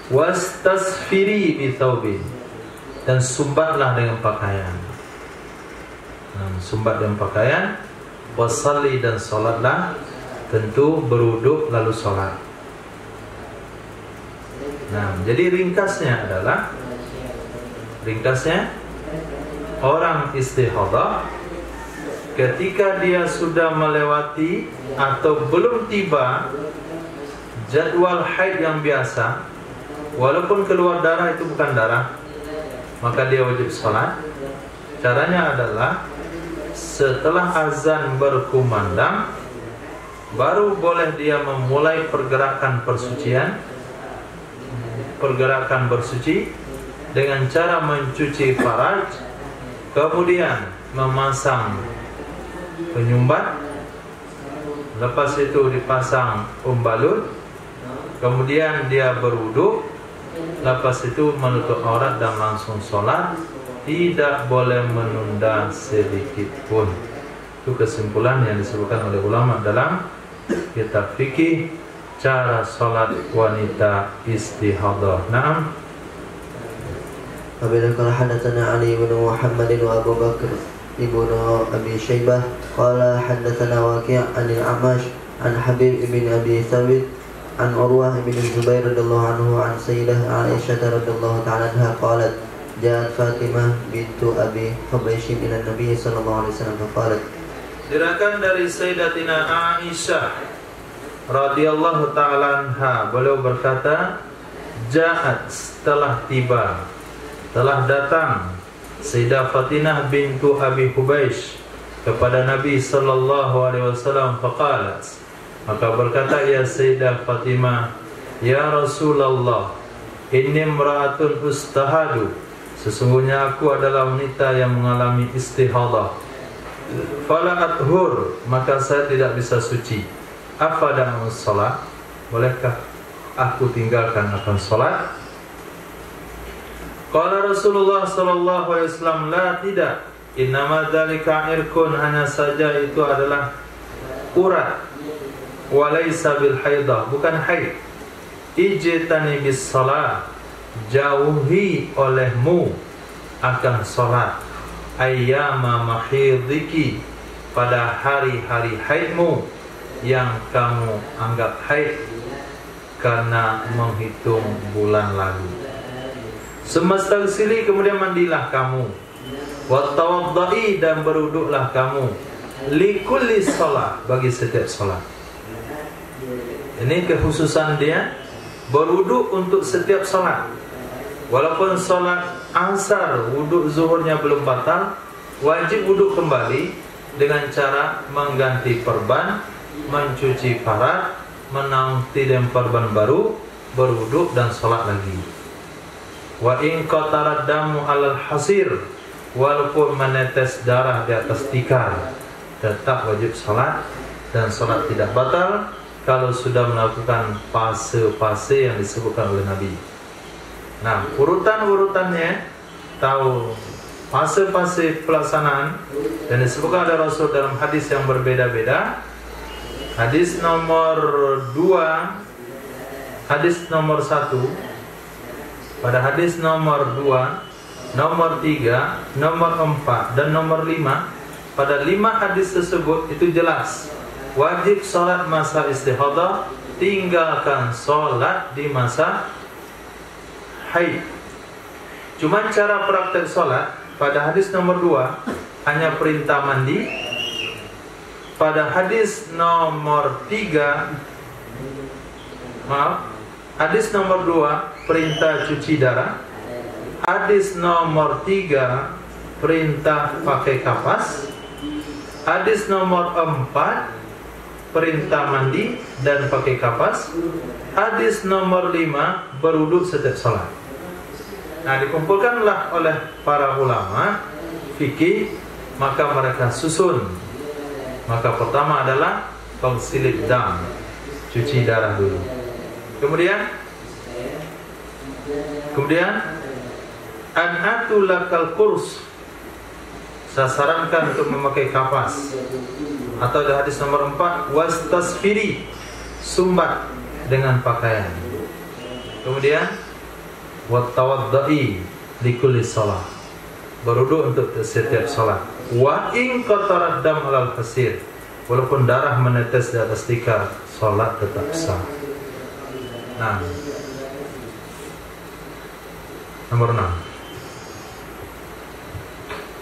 Wastasfiri bi thawbin, dan sumbatlah dengan pakaian. Sumbat dengan pakaian. Wasalli, dan salatlah, tentu berwudu lalu salat. Nah, jadi ringkasnya orang istihadah ketika dia sudah melewati atau belum tiba jadwal haid yang biasa, walaupun keluar darah itu bukan darah, maka dia wajib sholat. Caranya adalah setelah azan berkumandang, baru boleh dia memulai pergerakan bersuci dengan cara mencuci faraj, kemudian memasang penyumbat, lepas itu dipasang pembalut, kemudian dia berwudu, lepas itu menutup aurat dan langsung sholat, tidak boleh menunda sedikit pun. Itu kesimpulan yang disebutkan oleh ulama dalam kitab fikih cara sholat wanita istihadah. Naam. وبه قال حدثنا علي بن محمد وأبو بكر ابن أبي شيبة قال حدثنا وكيع عن الأعمش عن حبيب بن أبي ثابت عن عروة بن الزبير رضي الله عنه عن سيدة عائشة رضي الله تعالى عنها قالت جاءت فاطمة بنت أبي حبيش إلى النبي صلى الله عليه وسلم فقالت. Diriwayatkan dari Sayyidatina Aisyah radhiyallahu ta'ala anha, beliau berkata, Ja'at, telah tiba, telah datang Sayyidah Fatimah bintu Abi Hubaish kepada Nabi sallallahu alaihi wasallam, faqalat, maka berkata ya Sayyidah Fatimah, ya Rasulullah, inni imra'atun ustahadu, sesungguhnya aku adalah wanita yang mengalami istihadah, fala athur, maka saya tidak bisa suci, afada'u shalah, bolehkah aku tinggalkan akan salat? Qala Rasulullah sallallahu alaihi wasallam, la, tidak, innama dzalika irkun, hanya saja itu adalah urat, walaysa bil haidah, bukan haid. Ijtani bis shalah, jauhi olehmu akan sholat ayyama mahidiki, pada hari-hari haidmu yang kamu anggap haid karena menghitung bulan lalu. Semastaghsili, kemudian mandilah kamu, wattawaddai, dan berwuduklah kamu, likulli sholat, bagi setiap sholat. Ini kekhususan dia, berwuduk untuk setiap sholat. Walaupun sholat asar wuduk zuhurnya belum batal, wajib wuduk kembali dengan cara mengganti perban, mencuci parat, menanti dan perban baru, berwuduk dan sholat lagi. Wa in qatarat damu alal hasir, walaupun menetes darah di atas tikar, tetap wajib sholat, dan sholat tidak batal kalau sudah melakukan fase-fase yang disebutkan oleh Nabi. Nah, urutan-urutannya, tahu fase-fase pelaksanaan, dan disebutkan oleh Rasul dalam hadis yang berbeda-beda. Hadis nomor 2, hadis nomor 1, pada hadis nomor 2, nomor 3, nomor 4, dan nomor 5, pada 5 hadis tersebut itu jelas wajib sholat masa istihadah, tinggalkan sholat di masa haid. Cuma cara praktek sholat, pada hadis nomor 2 hanya perintah mandi. Pada hadis nomor 3, hadis nomor 2 perintah cuci darah. Hadis nomor 3 perintah pakai kapas. Hadis nomor 4 perintah mandi dan pakai kapas. Hadis nomor 5 berwuduk setiap sholat. Nah, dikumpulkanlah oleh para ulama fikih, maka mereka susun. Maka pertama adalah taghsilid dam, cuci darah dulu. Kemudian an'atu lakal kurs, saya sarankan untuk memakai kapas. Atau di hadis nomor 4, wastasfiri, sumbat dengan pakaian. Kemudian wattawaddai likulli shalah, berwuduk untuk setiap salat. Wa in qatarat dam alal fasir, walaupun darah menetes di atas tikar, salat tetap sah. Nah, nomor 6.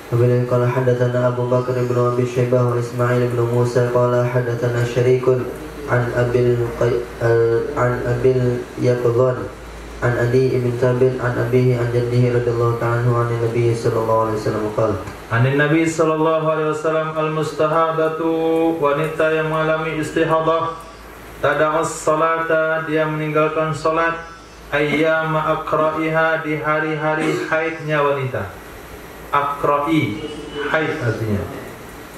Kemudian qala hadatsana Abu Bakar bin Abi Syaibah wa Ismail bin Musa qala hadatsana Syarikun an Abil Yaqdhan an Ali ibn Thabit an abihi an jaddihi radhiyallahu ta'ala anhu an Nabi sallallahu alaihi wasallam qala an Nabi sallallahu alaihi wasallam al-mustahadatu, wanita yang mengalami istihadah, tada'us salata, dia meninggalkan salat, ayyama aqra'iha, di hari-hari haidnya wanita. Aqra'i, haid artinya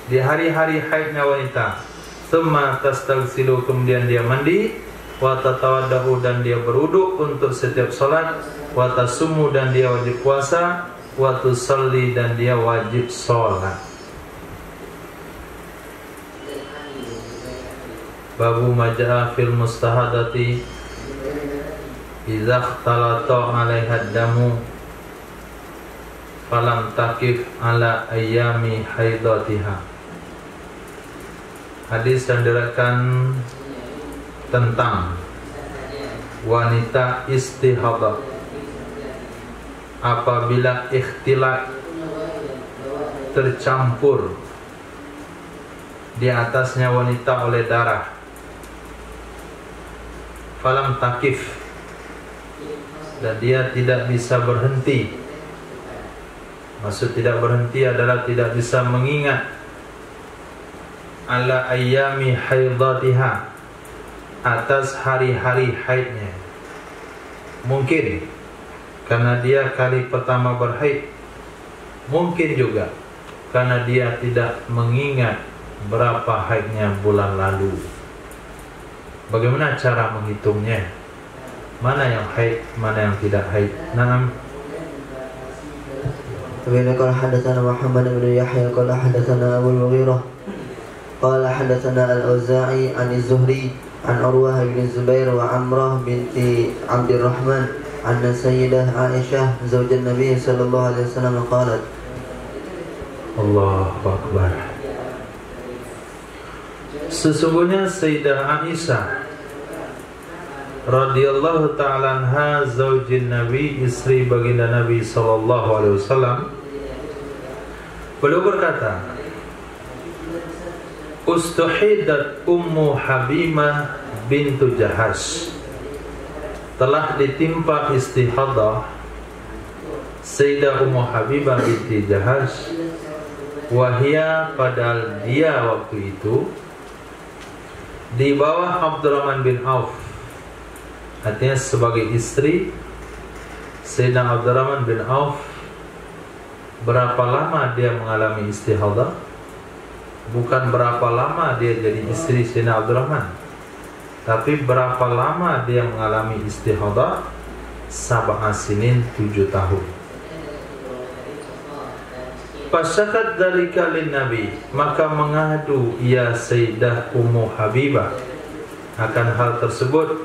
di hari-hari haidnya wanita. Tsumma tastaghsilu, kemudian dia mandi, wa tatawaddahu, dan dia berwuduk untuk setiap salat, wa tasummu, dan dia wajib puasa, wa tusalli, dan dia wajib salat. Babu majaa fil mustahadati idza ikhtalata 'alaiha damu falam takif ala ayyami haidatiha. Hadis yang diriwayatkan tentang wanita istihadah apabila ikhtilat, tercampur di atasnya wanita oleh darah, falam takif, dan dia tidak bisa berhenti. Maksud tidak berhenti adalah tidak bisa mengingat ala ayyami haidatiha, atas hari-hari haidnya. Mungkin karena dia kali pertama berhaid, mungkin juga karena dia tidak mengingat berapa haidnya bulan lalu. Bagaimana cara menghitungnya? Mana yang haid, mana yang tidak haid? Naam. Kemudian qala hadatsana Muhammad bin Yahya qala hadatsana Abu Mughirah qala hadatsana Al-Auza'i an Az-Zuhri an Urwah bin Zubair wa Amrah binti Abdurrahman أن السيدة عائشة زوج النبي صلى الله عليه وسلم قالت Allahu Akbar. Sesungguhnya Sayyidah Aisyah radhiyallahu ta'ala anha zaujin Nabi, istri baginda Nabi sallallahu alaihi wasallam, beliau berkata, Ustuhidat Ummu Habibah bintu Jahash, telah ditimpa istihadah Sayyidah Ummu Habibah binti Jahash, wahia, padahal dia waktu itu di bawah Abdurrahman bin Auf, artinya sebagai istri Sayyidina Abdurrahman bin Auf. Berapa lama dia mengalami istihadah? Bukan berapa lama dia jadi istri Sayyidina Abdurrahman, tapi berapa lama dia mengalami istihadah? Sab'a sinin, 7 tahun. Pasyakat dzalika lin Nabi, maka mengadu ia Sayyidah Ummu Habibah akan hal tersebut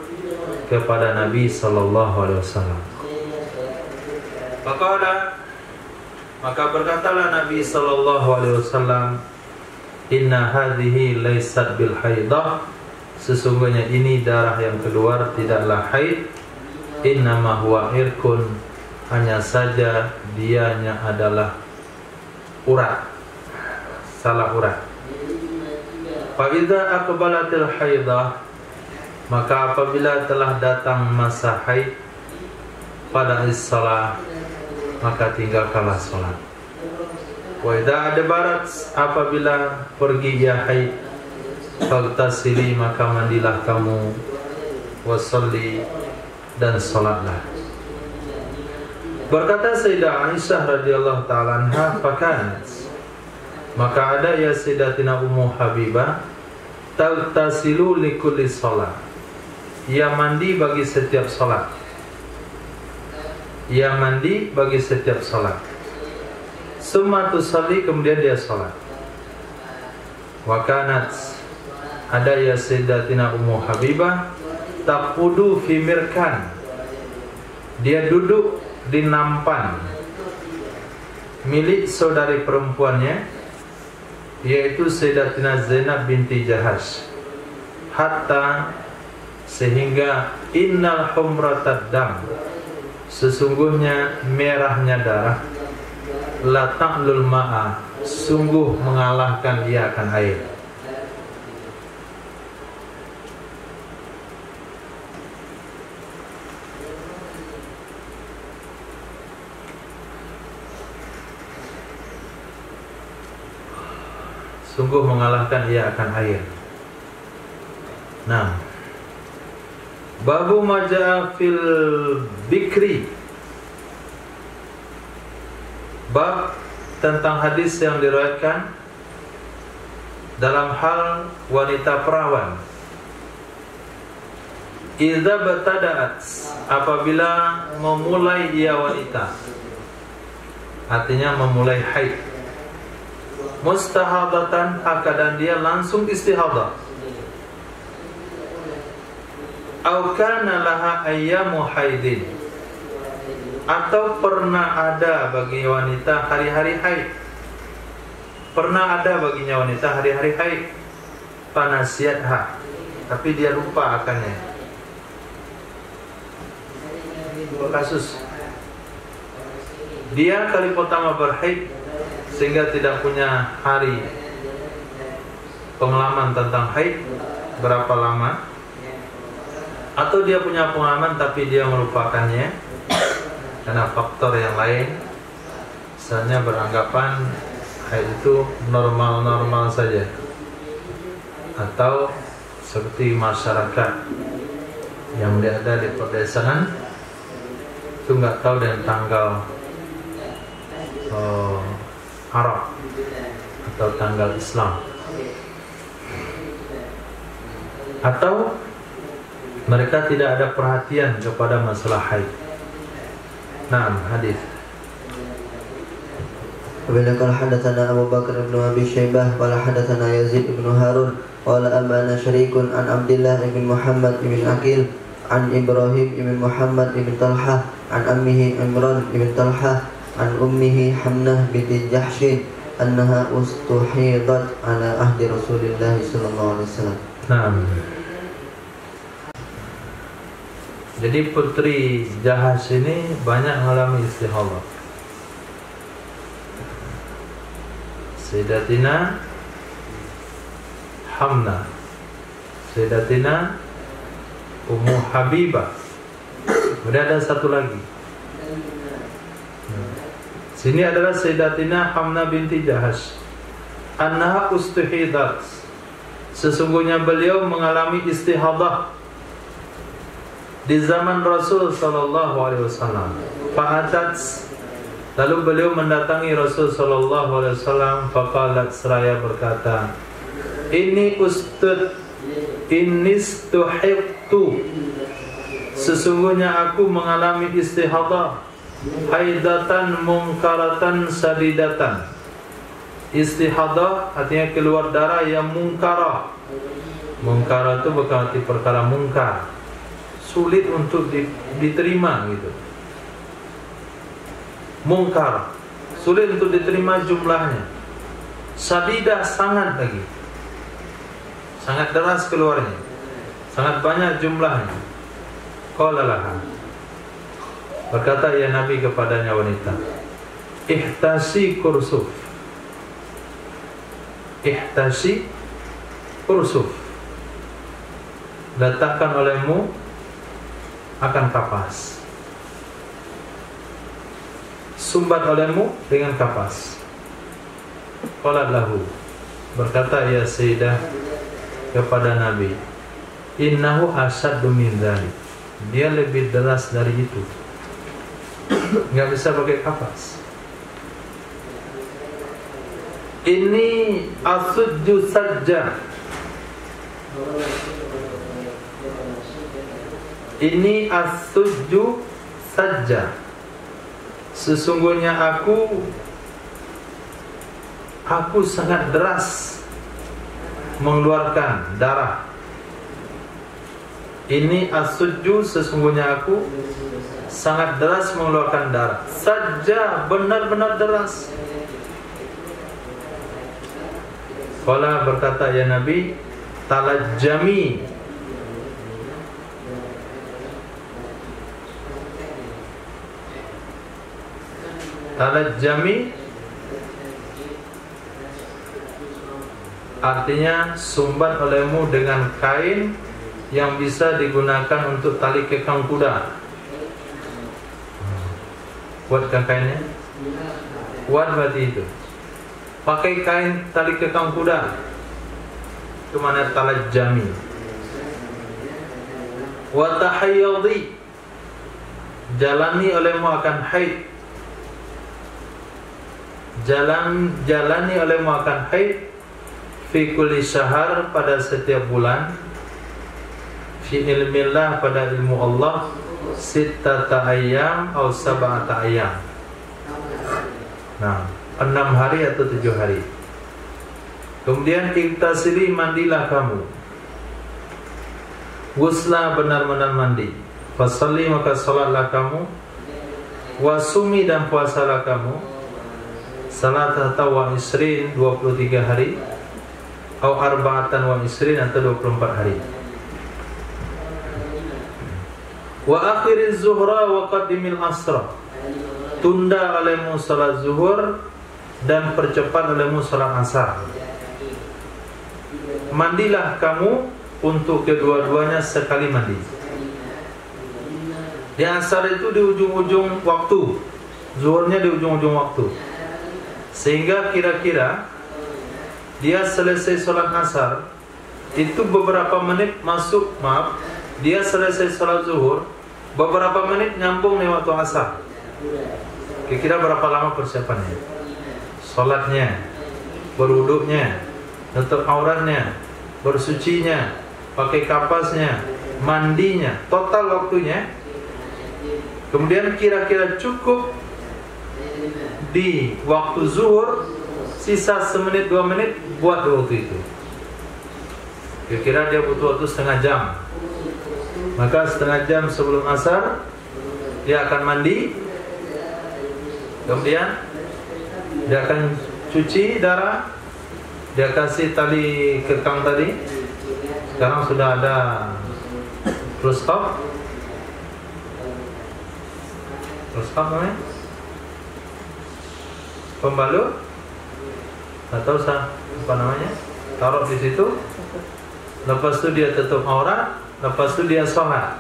kepada Nabi sallallahu alaihi wasallam. Maka berkatalah Nabi sallallahu alaihi wasallam, inna hadhihi laysat bil haidah, sesungguhnya ini darah yang keluar tidaklah haid, innama huwa irkun, hanya saja dianya adalah urat, salah urat. Fa idza aqbalatil haidah, maka apabila telah datang masa haid, pada is-shalah, maka tinggalkanlah salat. Wa idza adbarat, apabila pergi ia haid, faghtasili, maka mandilah kamu, wasalli, dan salatlah. Berkata Sayyidah Aisyah radhiyallahu ta'ala anha, fakanat, maka ada ya Sayyidatina Ummu Habibah, taghtasilu likulli shalah, ia mandi bagi setiap salat. Ia mandi bagi setiap salat. Summa tusalli, kemudian dia salat. Wa kanat, ada ya Sayyidatina Ummu Habibah, taqudu fi mirkan, dia duduk di nampan milik saudari perempuannya, yaitu Sayyidatina Zainab binti Jahash, hatta, sehingga innal humratad dam, sesungguhnya merahnya darah, la ta'lul ma'a, sungguh mengalahkan ia akan air. Sungguh mengalahkan ia akan air. Nah, babu maja fil bikri, bab tentang hadis yang diriwayatkan dalam hal wanita perawan. Idza batada'at, apabila memulai ia wanita, artinya memulai haid. Mustahadatan, keadaan dia langsung istihadah. Au kana laha ayyamu haidin, atau pernah ada bagi wanita hari-hari haid. Pernah ada baginya wanita hari-hari haid. Panasiatha, tapi dia lupa akannya. Dua kasus. Dia kali pertama berhaid sehingga tidak punya hari pengalaman tentang haid berapa lama, atau dia punya pengalaman tapi dia melupakannya karena faktor yang lain, misalnya beranggapan haid itu normal-normal saja, atau seperti masyarakat yang ada di pedesaan itu nggak tahu dengan tanggal Arab atau tanggal Islam, atau mereka tidak ada perhatian kepada masalah haid. Nah, hadis. Bila qala hadatsana Abu Bakar bin Abi Syaibah qala hadatsana Yazid bin Harun qala ambana Syarikun an Abdullah bin Muhammad bin Aqil عن إبراهيم بن محمد بن طلحة عن أمه عمران بن طلحة عن أمه حمنة بنت جحش أنها استحيضت على عهد رسول الله صلى الله عليه وسلم. Nah, jadi putri Jahash ini banyak mengalami istihadah. Sayyidatina Hamna, Sayyidatina Ummu Habibah. Kemudian ada satu lagi. Sini adalah Sayyidatina Hamna binti Jahash. Annaha ustuhidat. Sesungguhnya beliau mengalami istihadah di zaman Rasul sallallahu alaihi wasallam. Fa'atat, lalu beliau mendatangi Rasul sallallahu alaihi wasallam. Faqalat, seraya berkata, Inistuhibtu, sesungguhnya aku mengalami istihadah, haidatan mungkaratan sadidatan. Istihadah artinya keluar darah yang mungkarah. Mungkarah itu bukan arti perkara mungkar, sulit untuk diterima gitu. Mungkar, sulit untuk diterima jumlahnya. Sadidah, sangat lagi, sangat deras keluarnya, sangat banyak jumlahnya. Qala laha, berkata ya Nabi kepadanya wanita, ihtasi kursuf. Ihtasi kursuf, letakkan olehmu akan kapas, sumbat olehmu dengan kapas. Qala lahu, berkata ya Sayyidah kepada Nabi, innahu asaddu min dzalik, dia lebih deras dari itu, nggak bisa pakai kapas. Ini asujju sajja, ini asujju sajja, sesungguhnya aku sangat deras mengeluarkan darah. Ini asujju, sesungguhnya aku sangat deras mengeluarkan darah. Sajja, benar-benar deras. Qala, berkata ya Nabi, talajjami, talajjami artinya sumbat olehmu dengan kain yang bisa digunakan untuk tali kekang kuda. Kuatkah kainnya? Kuat berarti itu. Pakai kain tali kekang kuda, itu mana talajjami. Wa tahayyadi, jalani olehmu akan haid. Jalani olehmu akan haid fi kulli syahar, pada setiap bulan. Fi ilmillah, pada ilmu Allah, sittata ayyam atau sab'ata ayyam. Nah, 6 hari atau 7 hari. Kemudian iktasili, mandilah kamu. Gusla, benar-benar mandi. Fasalli, maka salatlah kamu. Wasumi, dan puasalah kamu. Salatata wa isrin, 23 hari. Atau arba'atan wa isrin, atau 24 hari. Wa akhiriz zuhra wa qaddimil asra, tunda olehmu salat zuhur dan percepat olehmu salat asar. Mandilah kamu untuk kedua-duanya sekali mandi. Di asar itu di ujung-ujung waktu, zuhurnya di ujung-ujung waktu, sehingga kira-kira dia selesai salat asar itu beberapa menit masuk, dia selesai salat zuhur, beberapa menit nyambung nih waktu asar. Kira-kira berapa lama persiapannya? Salatnya, berwuduknya, tutup auratnya, bersucinya, pakai kapasnya, mandinya, total waktunya. Kemudian kira-kira cukup di waktu zuhur, sisa semenit 2 menit buat waktu itu. Kira-kira dia butuh waktu setengah jam. Maka setengah jam sebelum asar dia akan mandi, kemudian dia akan cuci darah, dia kasih tali kekang tadi. Sekarang sudah ada full stop namanya, pembalut atau apa namanya, taruh di situ. Lepas itu dia tutup aurat, lepas itu dia sholat.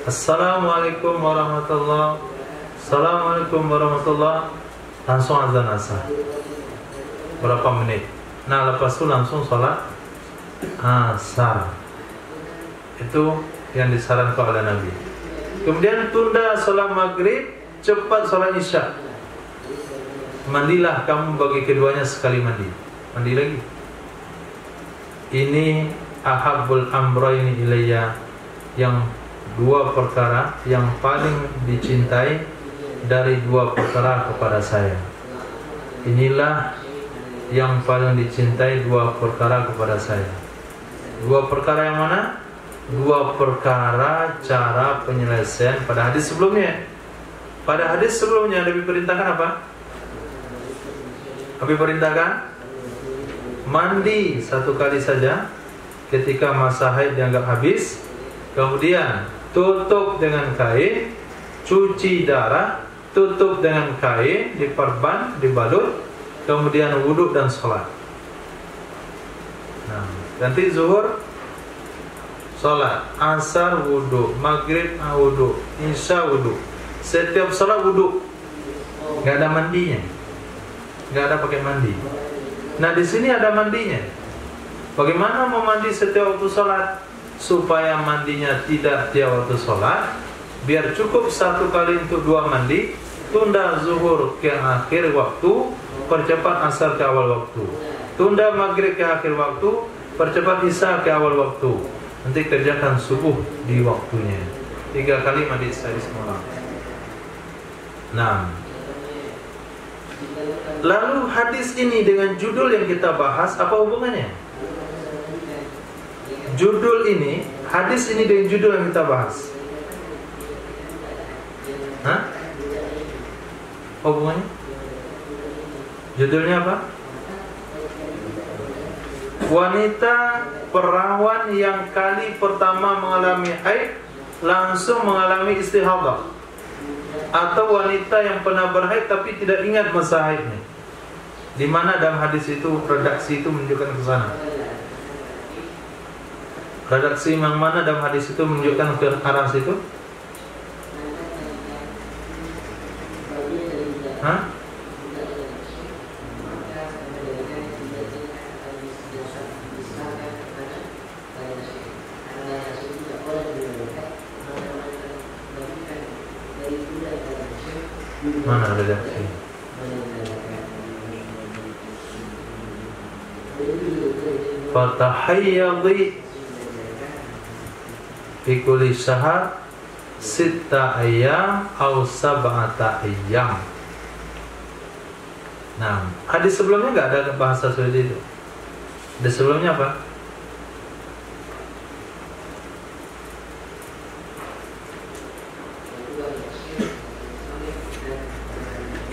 Assalamualaikum warahmatullahi, Assalamualaikum warahmatullahi, langsung azan asar. Berapa menit? Nah, lepas itu langsung sholat asar. Itu yang disarankan oleh Nabi. Kemudian tunda sholat maghrib, cepat sholat isya. Mandilah kamu bagi keduanya sekali mandi. Mandi lagi. Ini ahabbul amrayni ilayya, yang dua perkara yang paling dicintai dari dua perkara kepada saya. Inilah yang paling dicintai dua perkara kepada saya. Dua perkara yang mana? Dua perkara cara penyelesaian pada hadis sebelumnya. Pada hadis sebelumnya Nabi perintahkan apa? Nabi perintahkan mandi satu kali saja ketika masa haid dianggap habis, kemudian tutup dengan kain, cuci darah, tutup dengan kain, diperban, dibalut, kemudian wudhu dan sholat. Nah, nanti zuhur sholat, asar wudhu, maghrib wudhu, isya wudhu. Setiap sholat wudhu, nggak ada mandinya, nggak ada pakai mandi. Nah, di sini ada mandinya. Bagaimana memandi setiap waktu sholat supaya mandinya tidak tiap waktu sholat? Biar cukup satu kali untuk dua mandi. Tunda zuhur ke akhir waktu, percepat asar ke awal waktu. Tunda maghrib ke akhir waktu, percepat isya ke awal waktu. Nanti kerjakan subuh di waktunya. 3 kali mandi sehari semalam. Nah, lalu hadis ini dengan judul yang kita bahas apa hubungannya? Judul ini, hadis ini dengan judul yang kita bahas. Hah? Hubungannya? Judulnya apa? Wanita perawan yang kali pertama mengalami haid langsung mengalami istihadah, atau wanita yang pernah berhaid tapi tidak ingat masa haidnya. Di mana dalam hadis itu redaksi itu menunjukkan ke sana? Redaksi yang mana dalam hadis itu menunjukkan ke arah situ? Hah? Mana redaksi? Fatahayyadhi fi kulli syahr 6 ayyam atau 7 ayyam. Nah, hadis sebelumnya enggak ada bahasa seperti itu. Hadis sebelumnya apa?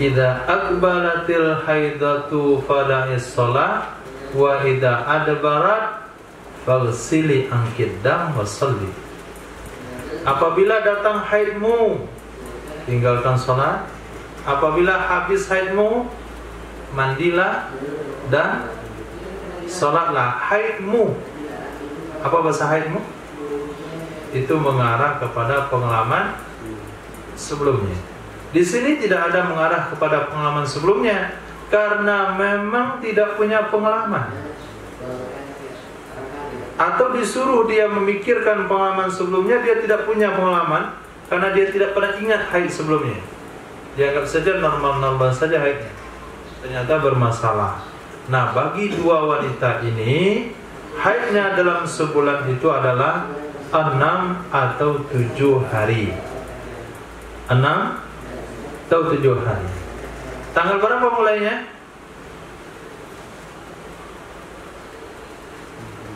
Idza aqbalatil haidatu fala'is shalah wa idza adbarat faghsili ankiddam wa shalli. Apabila datang haidmu, tinggalkan sholat. Apabila habis haidmu, mandilah dan sholatlah. Haidmu, apa bahasa haidmu? Itu mengarah kepada pengalaman sebelumnya. Di sini tidak ada mengarah kepada pengalaman sebelumnya, karena memang tidak punya pengalaman. Atau disuruh dia memikirkan pengalaman sebelumnya, dia tidak punya pengalaman karena dia tidak pernah ingat haid sebelumnya. Dianggap saja normal-normal saja haidnya, ternyata bermasalah. Nah, bagi dua wanita ini, haidnya dalam sebulan itu adalah 6 atau 7 hari. 6 atau 7 hari. Tanggal berapa mulainya?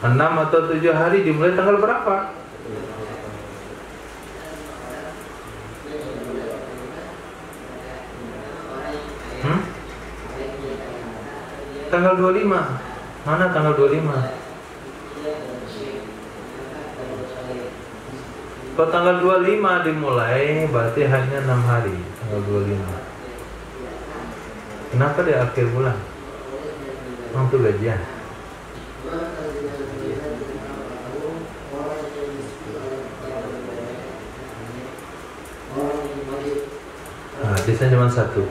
6 atau 7 hari dimulai tanggal berapa? tanggal 25. Mana tanggal 25? Kalau tanggal 25 dimulai, berarti hanya 6 hari. Tanggal 25. Kenapa di akhir bulan? Memang itu gajian. Nah, hadisnya cuma satu.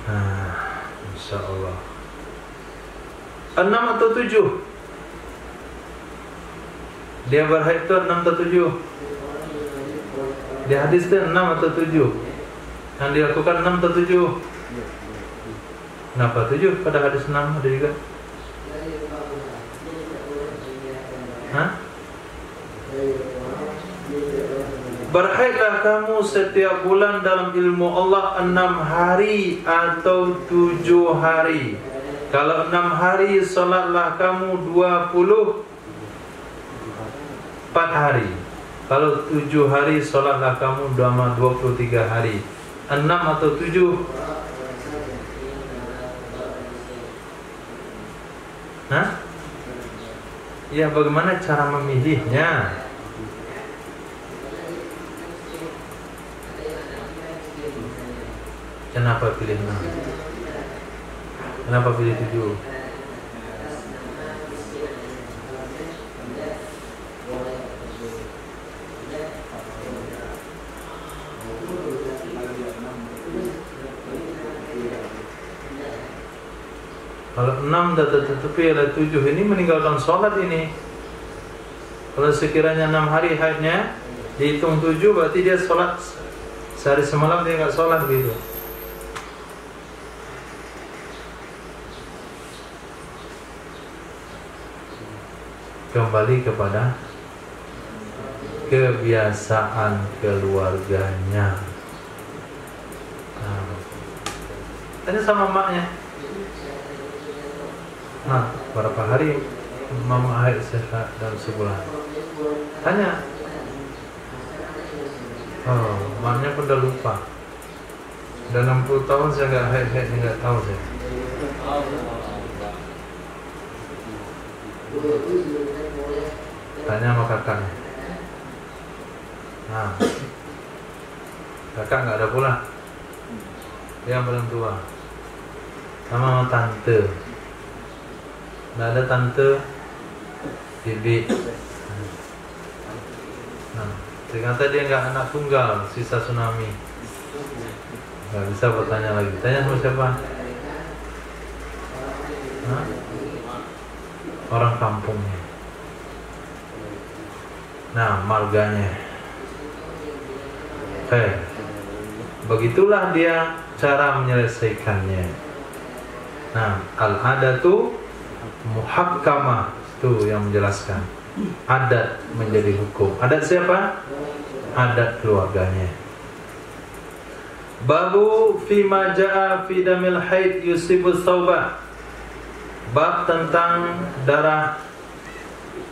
Nah, Insya Allah 6 atau 7? Dia berhaid itu 6 atau 7? Di hadis itu 6 atau 7? Yang dilakukan 6 atau 7? Kenapa 7? Pada hadis 6 ada juga. Hah? Berhaidlah kamu setiap bulan dalam ilmu Allah 6 hari atau 7 hari. Kalau 6 hari, salatlah kamu 24 hari. Kalau 7 hari, salatlah kamu 23 hari. 6 atau 7? Hah? Ya, bagaimana cara memilihnya? Kenapa pilih 6? Kenapa pilih 7? Kalau 6 dah tertutupi oleh 7, ini meninggalkan sholat ini. Kalau sekiranya 6 hari haidnya dihitung 7, berarti dia sholat sehari semalam dia nggak sholat gitu. Kembali kepada kebiasaan keluarganya. Tanya sama maknya. Nah, berapa hari mama haid sehat dalam sebulan? Tanya. Oh, maknya pun udah lupa. Udah 60 tahun saya nggak haid, nggak tahu saya. Tanya sama kakaknya. Nah, kakak nggak ada pula. Dia yang paling tua. Sama tante. Nggak ada tante, bibi. Nah, ternyata dia nggak anak tunggal, sisa tsunami. Nggak bisa bertanya lagi. Tanya sama siapa? Hah? Orang kampungnya. Nah, marganya. Begitulah dia cara menyelesaikannya. Nah, al-adatu muhakkamah, itu yang menjelaskan. Adat menjadi hukum. Adat siapa? Adat keluarganya. Babu fima ja'a fi damil haid yusibu thawbah. Bab tentang darah.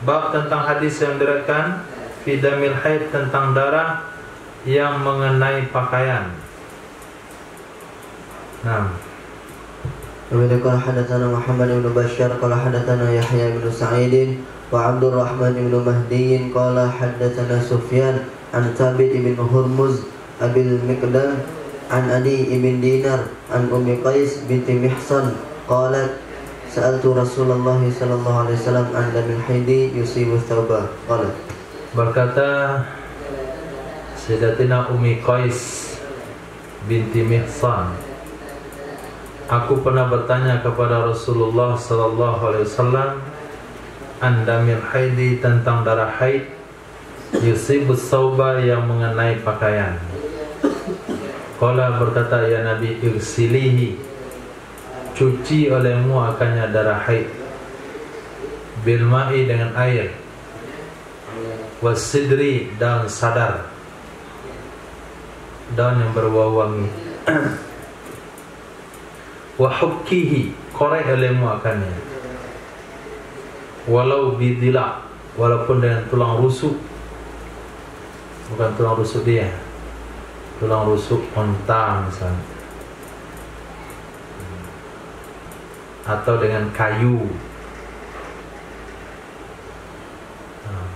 Bab tentang hadis yang diriwayatkan fi damil haid, tentang darah yang mengenai pakaian. Nah, وبذلك قال حدثنا محمد بن بشار قال حدثنا يحيى بن سعيد وعبد الرحمن بن مهدي قال حدثنا سفيان عن ثابت بن هرمز أبي المقدام عن علي بن دينار عن أم قيس بنت محصن قالت سألت رسول الله صلى الله عليه وسلم عن دم الحيض يصيب الثوب قالت. Berkata Sayyidatina Ummi Qais binti Mihsan, aku pernah bertanya kepada Rasulullah sallallahu alaihi wasallam andamil haidi, tentang darah haid, yusibus sauba, yang mengenai pakaian. Qala, berkata ya Nabi, irsilihi, cuci olehmu akannya darah haid, bil ma'i, dengan air, wasidri, dan sadar, daun yang berwangi, wa hukkihi, korek olehmu akannya, walau bidila, walaupun dengan tulang rusuk, bukan tulang rusuk dia, tulang rusuk unta misalnya. atau dengan kayu.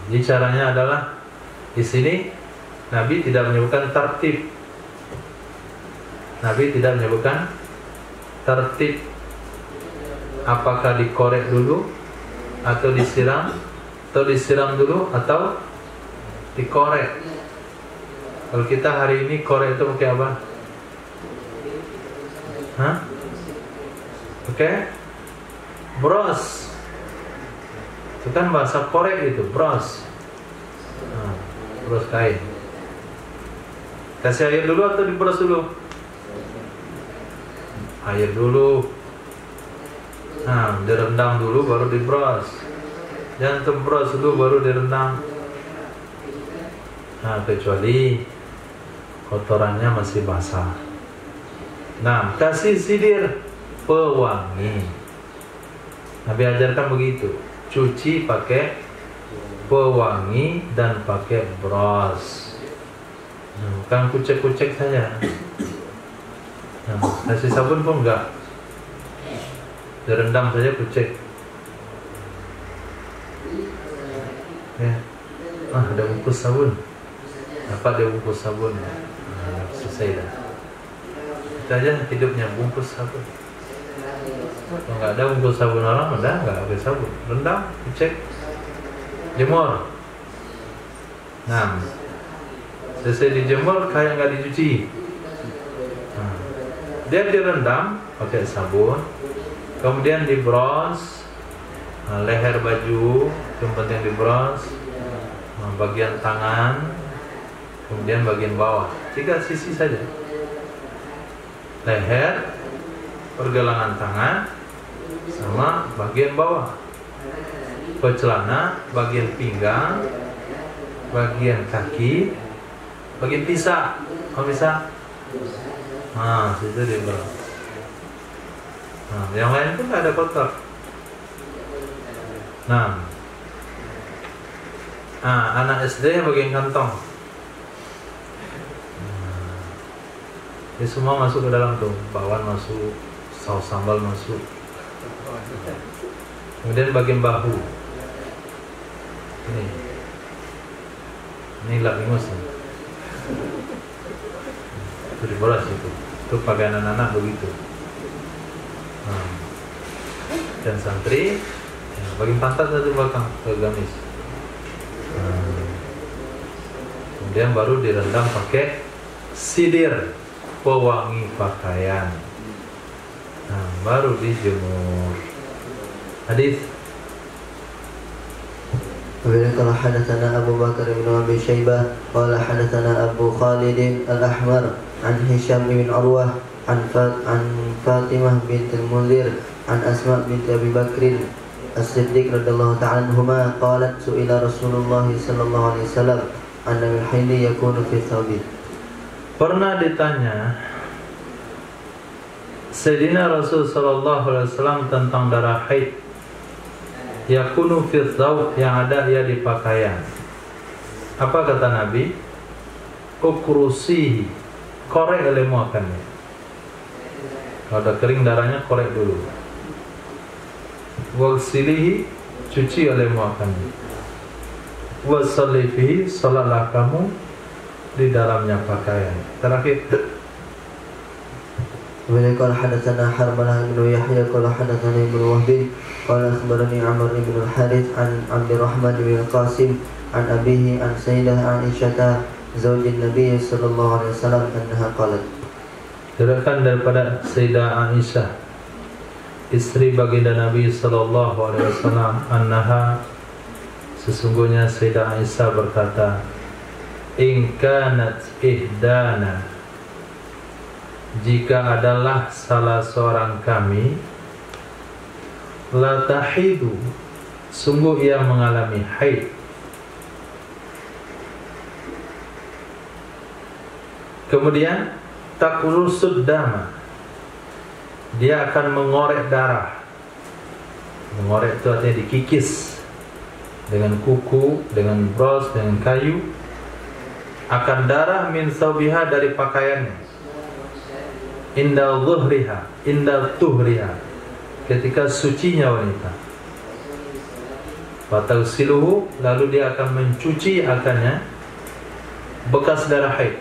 Jadi caranya adalah di sini Nabi tidak menyebutkan tertib. Nabi tidak menyebutkan tertib. Apakah dikorek dulu atau disiram, atau disiram dulu atau dikorek. Kalau kita hari ini korek itu pakai apa? Hah? Oke? Bros. Itu kan bahasa korek itu, bros. Bros kain. Kasih air dulu atau dibros dulu? Air dulu. Direndam dulu baru dibros. Jangan tebros dulu baru direndam. Kecuali kotorannya masih basah. Kasih sidir pewangi. Nabi ajarkan begitu. Cuci pakai pewangi dan pakai bros. Bukan kucek-kucek saja. Kasih sabun pun enggak. Direndam saja kucek. Ya. Ada bungkus sabun. Dapat dia bungkus sabun. Selesai dah. Kita aja hidupnya bungkus sabun. Kalau nggak ada bungkus sabun orang, enggak pakai sabun. Rendam, kucek, jemur. Selesai dijemur kayak nggak dicuci. Dia direndam pakai sabun, kemudian dibros. Leher baju yang penting dibros, bagian tangan, kemudian bagian bawah, 3 sisi saja. Leher, pergelangan tangan, sama bagian bawah. Celana, bagian pinggang, bagian kaki, bagian pisah. Bisa? Situ dibros. Yang lain pun nggak ada kotor. Anak SD bagian kantong. Ini semua masuk ke dalam tuh. Bawang masuk, saus sambal masuk. Kemudian bagian bahu. Ini lap ingus nih. Itu dibolas itu. Itu pakaian anak-anak begitu. Dan santri bagian pantat satu belakang ke gamis. Kemudian baru direndam pakai sidir pewangi pakaian. Baru dijemur. Hadis. Kalau hadatsana Abu Bakar bin Abi Syaibah qala hadatsana Abu Khalid al-Ahmar an Hisham bin Urwah an Fatimah bint al-Munzir an Asma bint Abi Bakrin As-Siddiq radhiyallahu ta'ala anhuma qalat su'ila Rasulullah sallallahu alaihi wasallam anna min haidi yakunu fi thawbi. Pernah ditanya Sayyidina Rasul sallallahu alaihi wasallam tentang darah haid yakunu fi thawb, yang ada ia di pakaian. Apa kata Nabi? Ukrusihi, korek lemuakannya. Kalau udah kering darahnya korek dulu. Waghsilihi, cuci oleh muakannya. Wasallifihi, salatlah kamu di dalamnya pakaian. Terakhir. Qala hadatsana Harmalah bin Yahya qala hadatsana Ibnu Wahb qala akhbarani Amr bin al-Harith an Abdurrahman bin Qasim an abihi an Sayyidah Aisyah zaujin Nabi sallallahu alaihi wasallam annaha qalat. Diriwayatkan daripada Sayyidah Aisyah, istri baginda Nabi sallallahu alaihi wasallam, annaha, sesungguhnya Sayyidah Aisyah berkata, in kanat ihdana, jika adalah salah seorang kami, la tahidu, sungguh ia mengalami haid, kemudian takurusud dama, dia akan mengorek darah. Mengorek itu artinya dikikis dengan kuku, dengan bros, dengan kayu. Akan darah min saubiha, dari pakaiannya. Indal zuhriha, indal tuhriha, ketika sucinya wanita. Fatagsiluhu, lalu dia akan mencuci akannya bekas darah haid.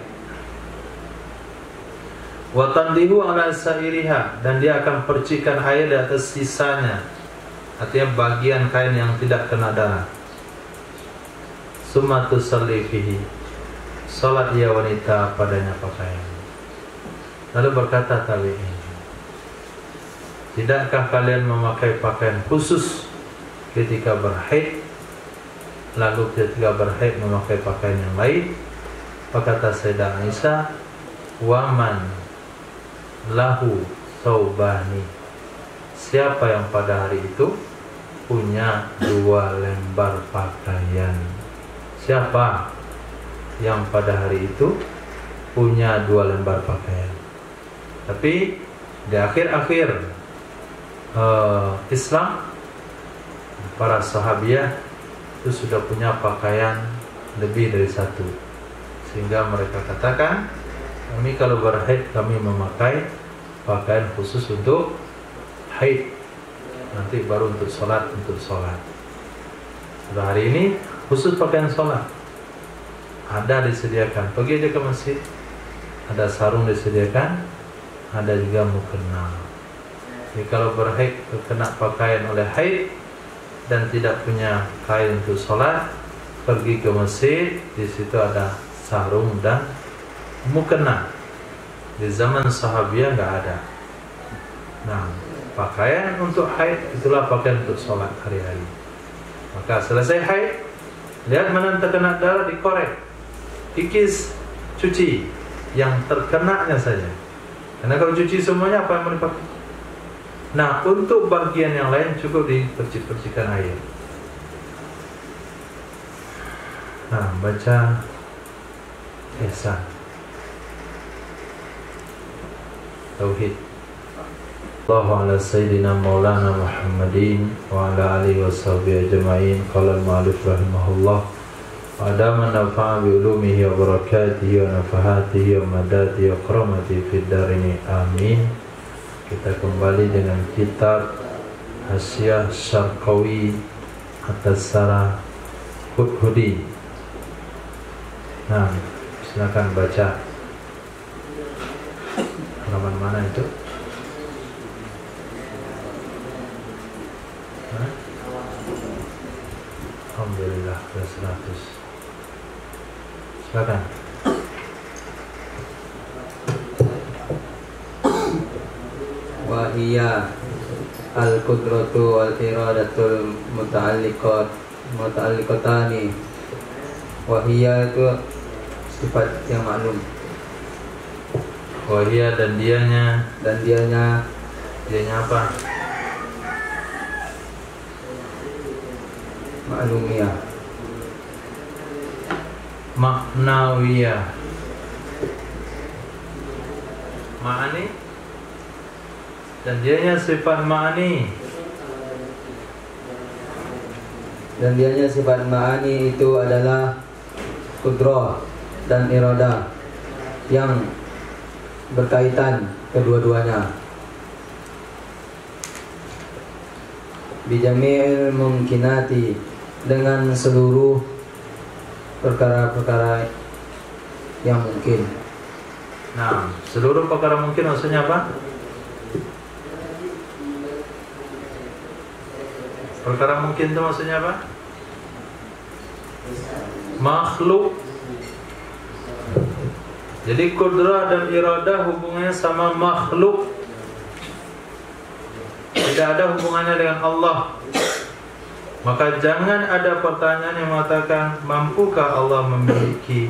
Wa tandihu ala sairiha, dan dia akan percikan air di atas sisanya, artinya bagian kain yang tidak kena darah. Summa tusalli fihi, salat ia wanita padanya pakaian. Lalu berkata tabi'in, tidakkah kalian memakai pakaian khusus ketika berhaid, lalu ketika berhaid memakai pakaian yang lain? Kata Sayyidah Aisyah, waman lahu saubani, siapa yang pada hari itu punya 2 lembar pakaian? Siapa yang pada hari itu punya 2 lembar pakaian? Tapi di akhir-akhir Islam, para sahabiah itu sudah punya pakaian lebih dari 1, sehingga mereka katakan, kami kalau berhaid kami memakai pakaian khusus untuk haid, nanti baru untuk sholat. Pada hari ini khusus pakaian sholat, ada disediakan, pergi aja ke masjid, ada sarung disediakan, ada juga mukena. Jadi kalau berhaid terkena pakaian oleh haid dan tidak punya kain untuk sholat, pergi ke masjid, di situ ada sarung dan mukena. Di zaman sahabiah nggak ada. Nah, pakaian untuk haid itulah pakaian untuk sholat hari-hari. Maka selesai haid, lihat mana yang terkena darah, dikorek, kikis, cuci yang terkenanya saja. Karena kalau cuci semuanya, apa yang mau dipakai? Nah, untuk bagian yang lain cukup dipercik-percikan air. Nah, baca ihsan tauhid. Allahu ala sayyidina maulana Muhammadin wa ala alihi washabihi ajma'in. Qala al-mu'allif rahimahullah, wa adama nafa'a bi ulumihi wa barakatihi wa nafahatihi wa madatihi wa karamatihi fid darini amin. Kita kembali dengan kitab Hasyiah Syarqawi atas Sarah Hudhudi. Nah, silakan baca. Halaman mana itu? Alhamdulillah, 100. Silakan. Wa hiya al-qudratu wal iradatul muta'alliqatani. Wa hiya itu sifat yang maklum. Wa hiya, dan dianya apa? Maklumiyah. Maknawiyah. Ma'ani, dan dianya sifat ma'ani. Dan dianya sifat ma'ani itu adalah kudrah dan iradah yang berkaitan kedua-duanya. Bijami'il mumkinati, dengan seluruh perkara-perkara yang mungkin. Nah, seluruh perkara mungkin maksudnya apa? Perkara mungkin itu maksudnya apa? Makhluk. Jadi kudrah dan iradah hubungannya sama makhluk, tidak ada hubungannya dengan Allah. Maka jangan ada pertanyaan yang mengatakan, mampukah Allah memiliki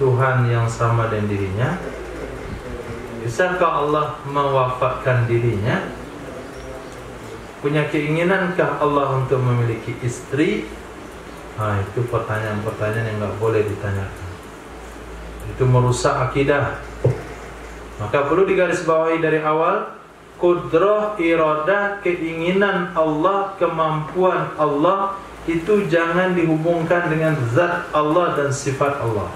Tuhan yang sama dengan dirinya? Bisakah Allah mewafatkan dirinya? Punya keinginankah Allah untuk memiliki istri? Nah, itu pertanyaan-pertanyaan yang nggak boleh ditanyakan. Itu merusak akidah. Maka perlu digarisbawahi dari awal, kudrah, iradah, keinginan Allah, kemampuan Allah itu jangan dihubungkan dengan zat Allah dan sifat Allah.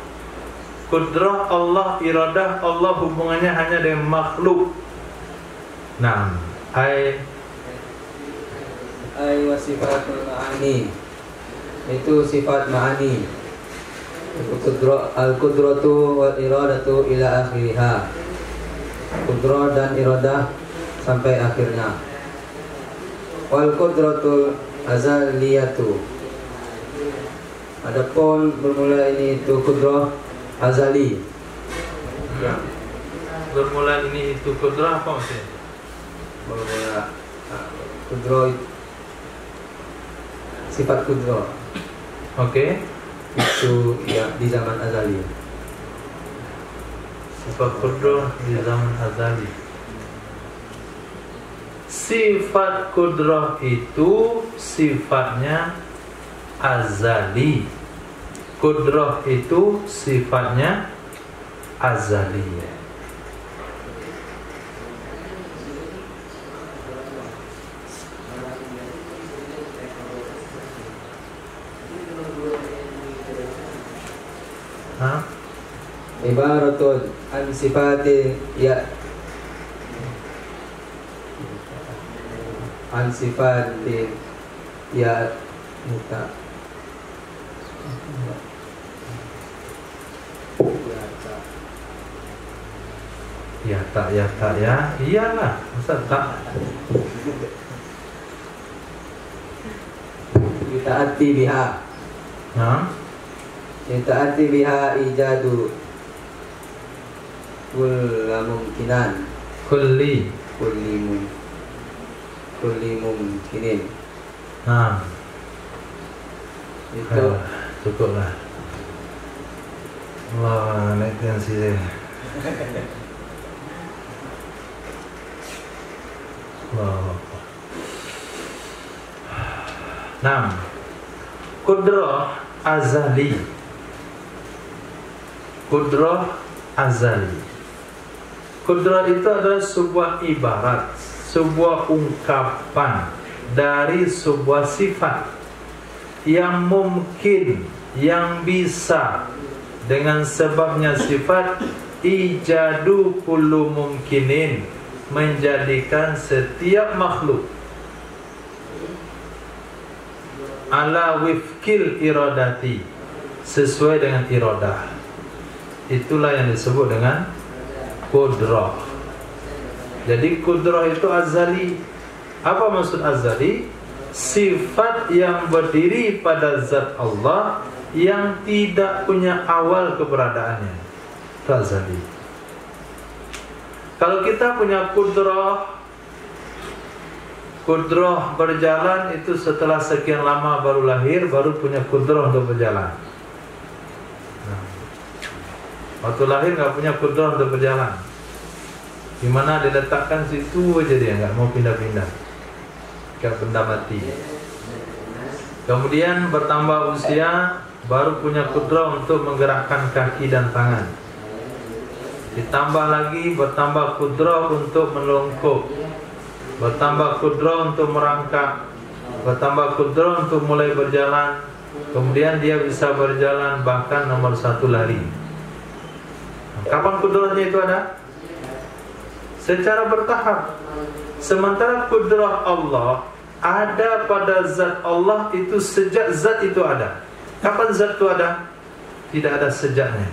Kudrah Allah, iradah Allah hubungannya hanya dengan makhluk. Nah, ay wasifatul ma'ani. Itu sifat ma'ani. Al-qudratu wal iradatu ila akhiriha. Qudrah dan iradah sampai akhirnya. Wal qudratul azaliyatu. Adapun bermula ini itu qudrah azali. Ya. Bermula ini itu qudrah apa maksudnya? Bermula qudrah sifat qudrah. Oke. Itu ya di zaman azali. Sifat qudrah di zaman azali. Sifat qudrah itu sifatnya azali. Qudrah itu sifatnya azali. Ibaratun an sifati ya an sifati ya muta Ya tak ya. Iyalah, masa tak? Yuta'ati biha. Yuta'ati biha ijadu kulla mungkinan. Kulli mungkinin. Itu cukuplah. Wah, naikkan sih. Qudrah azali. Qudrah azali. Qudrah itu adalah sebuah ibarat, sebuah ungkapan dari sebuah sifat yang mungkin, yang bisa dengan sebabnya sifat ijadu kullu mungkinin, menjadikan setiap makhluk ala wifkil iradati, sesuai dengan iradah. Itulah yang disebut dengan qudrah. Jadi qudrah itu azali. Apa maksud azali? Sifat yang berdiri pada zat Allah yang tidak punya awal keberadaannya. Itu azali. Kalau kita punya qudrah berjalan itu setelah sekian lama baru lahir, baru punya qudrah untuk berjalan. Waktu lahir nggak punya qudrah untuk berjalan. Dimana diletakkan situ aja dia, nggak mau pindah-pindah, kayak benda mati. Kemudian bertambah usia, baru punya qudrah untuk menggerakkan kaki dan tangan. Ditambah lagi, bertambah qudrah untuk melongkok, bertambah qudrah untuk merangkak, bertambah qudrah untuk mulai berjalan. Kemudian dia bisa berjalan bahkan nomor 1 lari. Kapan qudrahnya itu ada? Secara bertahap. Sementara qudrah Allah ada pada zat Allah itu sejak zat itu ada. Kapan zat itu ada? Tidak ada sejaknya.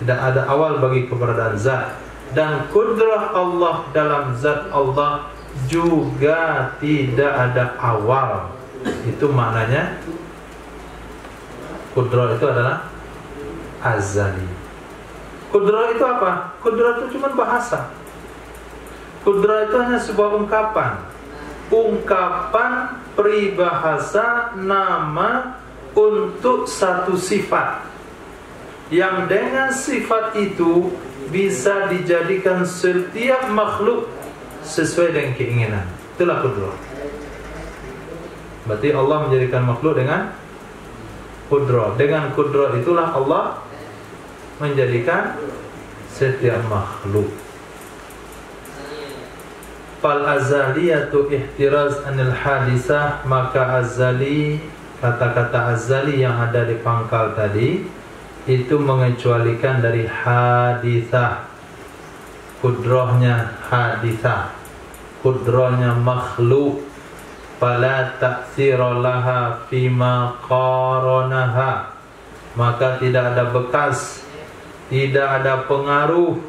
Tidak ada awal bagi keberadaan zat. Dan qudrah Allah dalam zat Allah juga tidak ada awal. Itu maknanya qudrah itu adalah azali. Qudrah itu apa? Qudrah itu cuma bahasa. Qudrah itu hanya sebuah ungkapan. Ungkapan peribahasa nama untuk satu sifat, yang dengan sifat itu bisa dijadikan setiap makhluk sesuai dengan keinginan. Itulah qudrah. Berarti Allah menjadikan makhluk dengan qudrah. Dengan qudrah itulah Allah menjadikan setiap makhluk. Fal azaliyatu ihtiraz anil hadisah, maka azali, kata-kata azali yang ada di pangkal tadi itu mengecualikan dari hadisah. Qudrahnya hadisah, qudrahnya makhluk. fala ta'thira laha fima qaranaha, maka tidak ada bekas, tidak ada pengaruh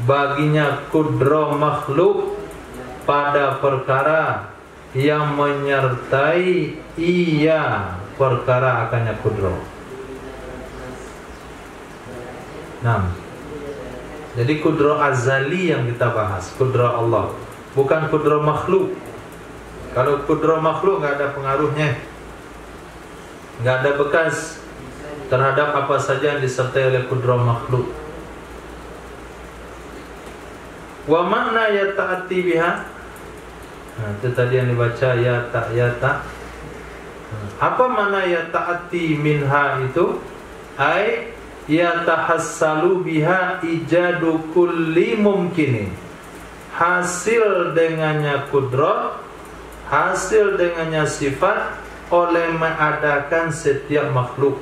baginya kudrah makhluk pada perkara yang menyertai ia perkara akannya kudrah. Nah, jadi kudrah azali yang kita bahas, kudrah Allah, bukan kudrah makhluk. Kalau kudrah makhluk nggak ada pengaruhnya, nggak ada bekas terhadap apa saja yang disertai oleh kudrah makhluk. Wa makna yata'ati biha, nah, itu tadi yang dibaca yata. Apa makna yata'ati minha itu? Ai yatahassalu biha ijadu kulli mumkinin, hasil dengannya kudrah, hasil dengannya sifat oleh mengadakan setiap makhluk.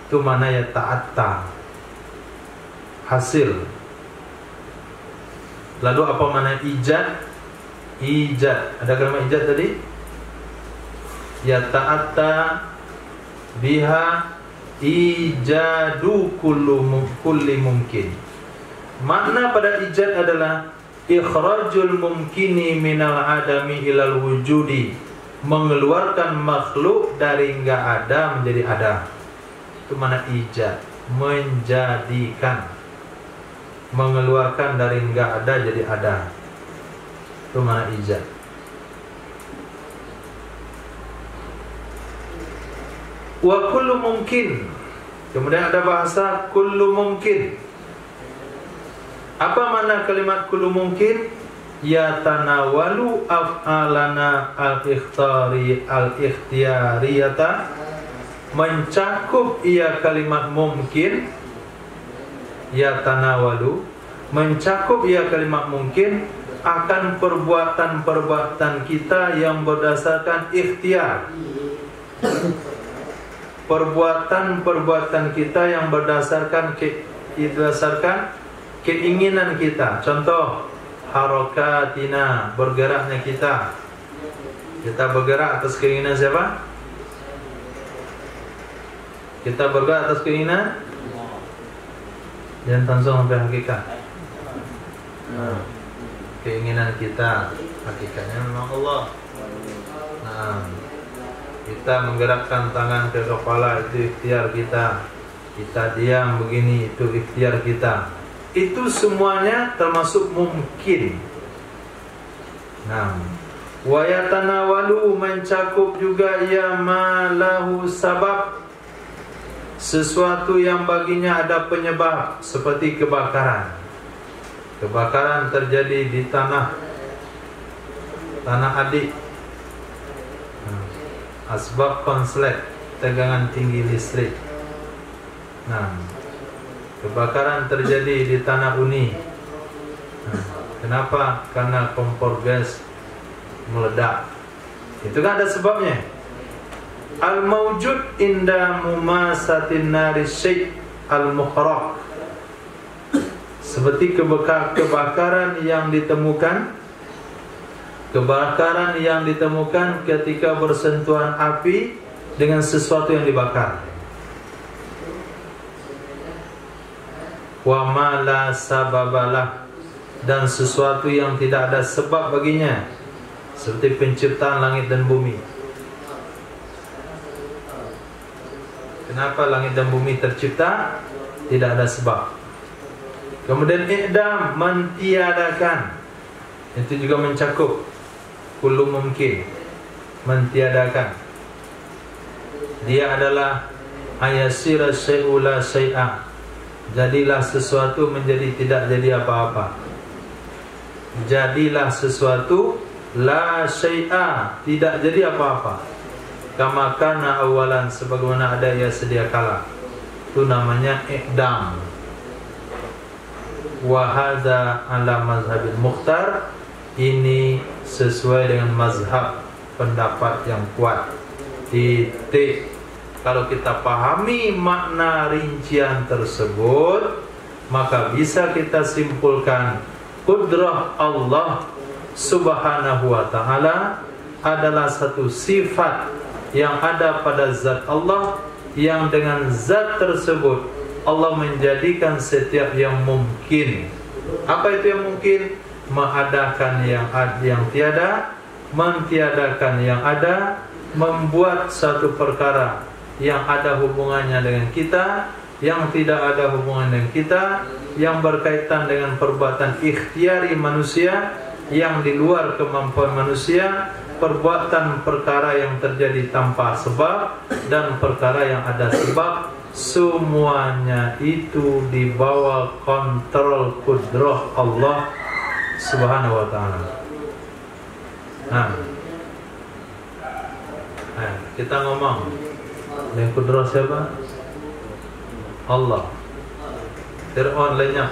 Itu mana ya ta'atta, hasil. Lalu apa mana ijad? Ijad, ada kalimat ijad tadi? Ya ta'atta biha ijadu kulli mumkin. Makna pada ijad adalah ikhrajul mumkini minal adami ilal wujudi, mengeluarkan makhluk dari enggak ada menjadi ada. Itu mana ijad, menjadikan, mengeluarkan dari enggak ada jadi ada. Itu mana ijad. Wa kullu mungkin, kemudian ada bahasa kullu mungkin. Apa makna kalimat kullu mungkin? Ya tanawalu af'alana al-ikhtiyariyata, mencakup ia kalimat mungkin. Ya tanawalu, mencakup ia kalimat mungkin akan perbuatan-perbuatan kita yang berdasarkan ikhtiar. Perbuatan-perbuatan kita yang berdasarkan keinginan kita. Contoh, harakatina, bergeraknya kita. Kita bergerak atas keinginan siapa? Kita bergerak atas keinginan, jangan langsung sampai hakikat. Keinginan kita, hakikatnya memang Allah. Nah, kita menggerakkan tangan ke kepala, itu ikhtiar kita. Kita diam begini, itu ikhtiar kita. Itu semuanya termasuk mungkin. Nah, wa yatanawalu, mencakup juga ya malahu sabab, sesuatu yang baginya ada penyebab, seperti kebakaran. Kebakaran terjadi di tanah adik. Asbab konslet, tegangan tinggi listrik. Nah, kebakaran terjadi di tanah uni. Nah, kenapa? Karena kompor gas meledak. Itu kan ada sebabnya. Al-mawjud inda mumasatin nari syai' al-muhraq, seperti kebakaran yang ditemukan. Kebakaran yang ditemukan ketika bersentuhan api dengan sesuatu yang dibakar. Wa ma la sababalah, dan sesuatu yang tidak ada sebab baginya, seperti penciptaan langit dan bumi. Kenapa langit dan bumi tercipta? Tidak ada sebab. Kemudian i'dam, mentiadakan, itu juga mencakup kullu mungkin, mentiadakan. Dia adalah ayasira syai'u la syai'a, jadilah sesuatu menjadi tidak jadi apa-apa. Jadilah sesuatu la syai'a, tidak jadi apa-apa. Kama kana awalan, sebagaimana ada ia sedia kala. Itu namanya i'dam. Wa hadza ala mazhabil mukhtar, ini sesuai dengan mazhab, pendapat yang kuat. Titik. Kalau kita pahami makna rincian tersebut, maka bisa kita simpulkan kudrah Allah subhanahu wa ta'ala adalah satu sifat yang ada pada zat Allah, yang dengan zat tersebut Allah menjadikan setiap yang mungkin. Apa itu yang mungkin? Mengadakan yang tiada, mentiadakan yang ada, membuat satu perkara yang ada hubungannya dengan kita, yang tidak ada hubungan dengan kita, yang berkaitan dengan perbuatan ikhtiari manusia, yang di luar kemampuan manusia, perbuatan perkara yang terjadi tanpa sebab, dan perkara yang ada sebab. Semuanya itu di bawah kontrol kudrah Allah Subhanahu wa ta'ala. Nah, kita ngomong yang kudrah siapa? Allah. Fir'aun lenyap,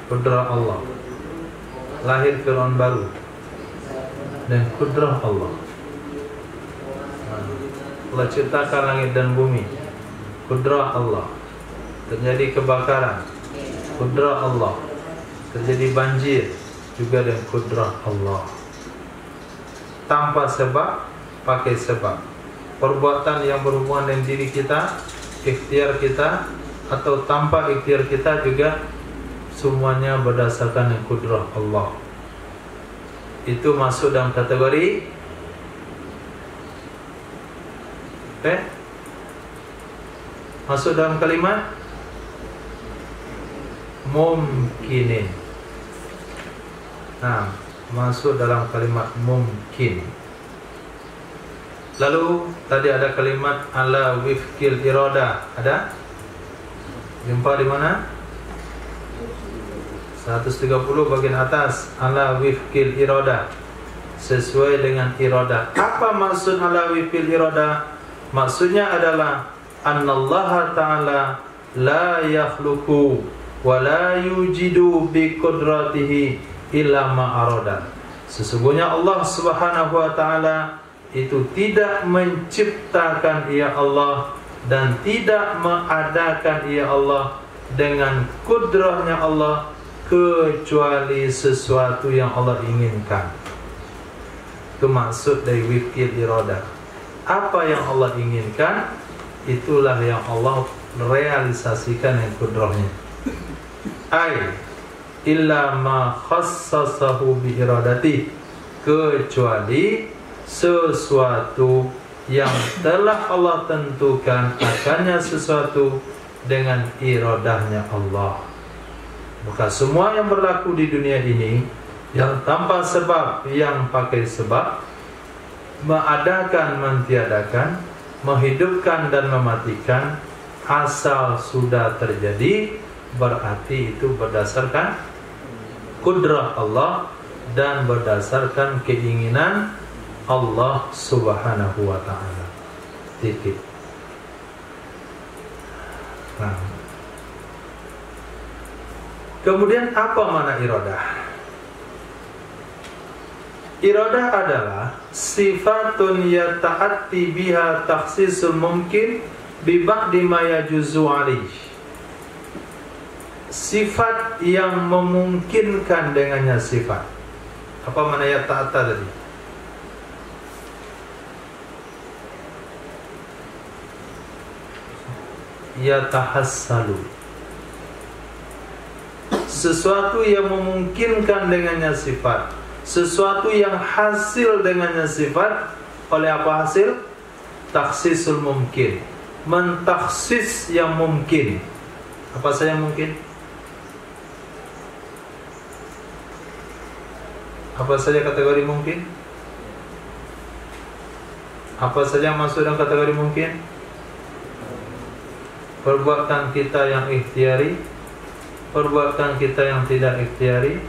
kudrah Allah. Lahir Fir'aun baru, dan kudrah Allah. Allah ciptakan langit dan bumi, kudrah Allah. Terjadi kebakaran, kudrah Allah. Terjadi banjir, juga dengan kudrah Allah. Tanpa sebab, pakai sebab. Perbuatan yang berhubungan dengan diri kita, ikhtiar kita, atau tanpa ikhtiar kita juga semuanya berdasarkan yang kudrah Allah. Itu masuk dalam kategori masuk dalam kalimat mumkinin. Nah, masuk dalam kalimat mungkin. Lalu tadi ada kalimat ala wifqil irada. Ada? Jumpa di mana? 130 bagian atas. Ala wifqil irada, sesuai dengan irada. Apa maksud ala wifqil irada? Maksudnya adalah annallaha ta'ala la yakhluqu wa la yujidu bi qudratihi illa ma arada. Sesungguhnya Allah Subhanahu wa ta'ala itu tidak menciptakan ia Allah dan tidak mengadakan ia Allah dengan kudrahnya Allah kecuali sesuatu yang Allah inginkan. Itu maksud dari wifqil irada. Apa yang Allah inginkan, itulah yang Allah realisasikan dengan kudrahnya. Ai illa ma khassasahu bi iradati, kecuali sesuatu yang telah Allah tentukan akannya sesuatu dengan iradahnya Allah. Maka semua yang berlaku di dunia ini, yang tanpa sebab, yang pakai sebab, mengadakan, mentiadakan, menghidupkan dan mematikan, asal sudah terjadi, berarti itu berdasarkan kudrah Allah dan berdasarkan keinginan Allah Subhanahu wa ta'ala. Titik. Nah. Kemudian apa makna iradah? Iradah adalah sifatun yata'atti biha takhsisul mumkin bi ba'di ma yajuzu alaih. Sifat yang memungkinkan dengannya sifat. Apa makna yata'atta tadi? Yatahassalu, sesuatu yang memungkinkan dengannya sifat, sesuatu yang hasil dengannya sifat. Oleh apa hasil? Takhsisul mumkin, mentaksis yang mungkin. Apa saja yang mungkin? Apa saja kategori mungkin? Apa saja masuk dalam kategori mungkin? Perbuatan kita yang ikhtiari, perbuatan kita yang tidak ikhtiari,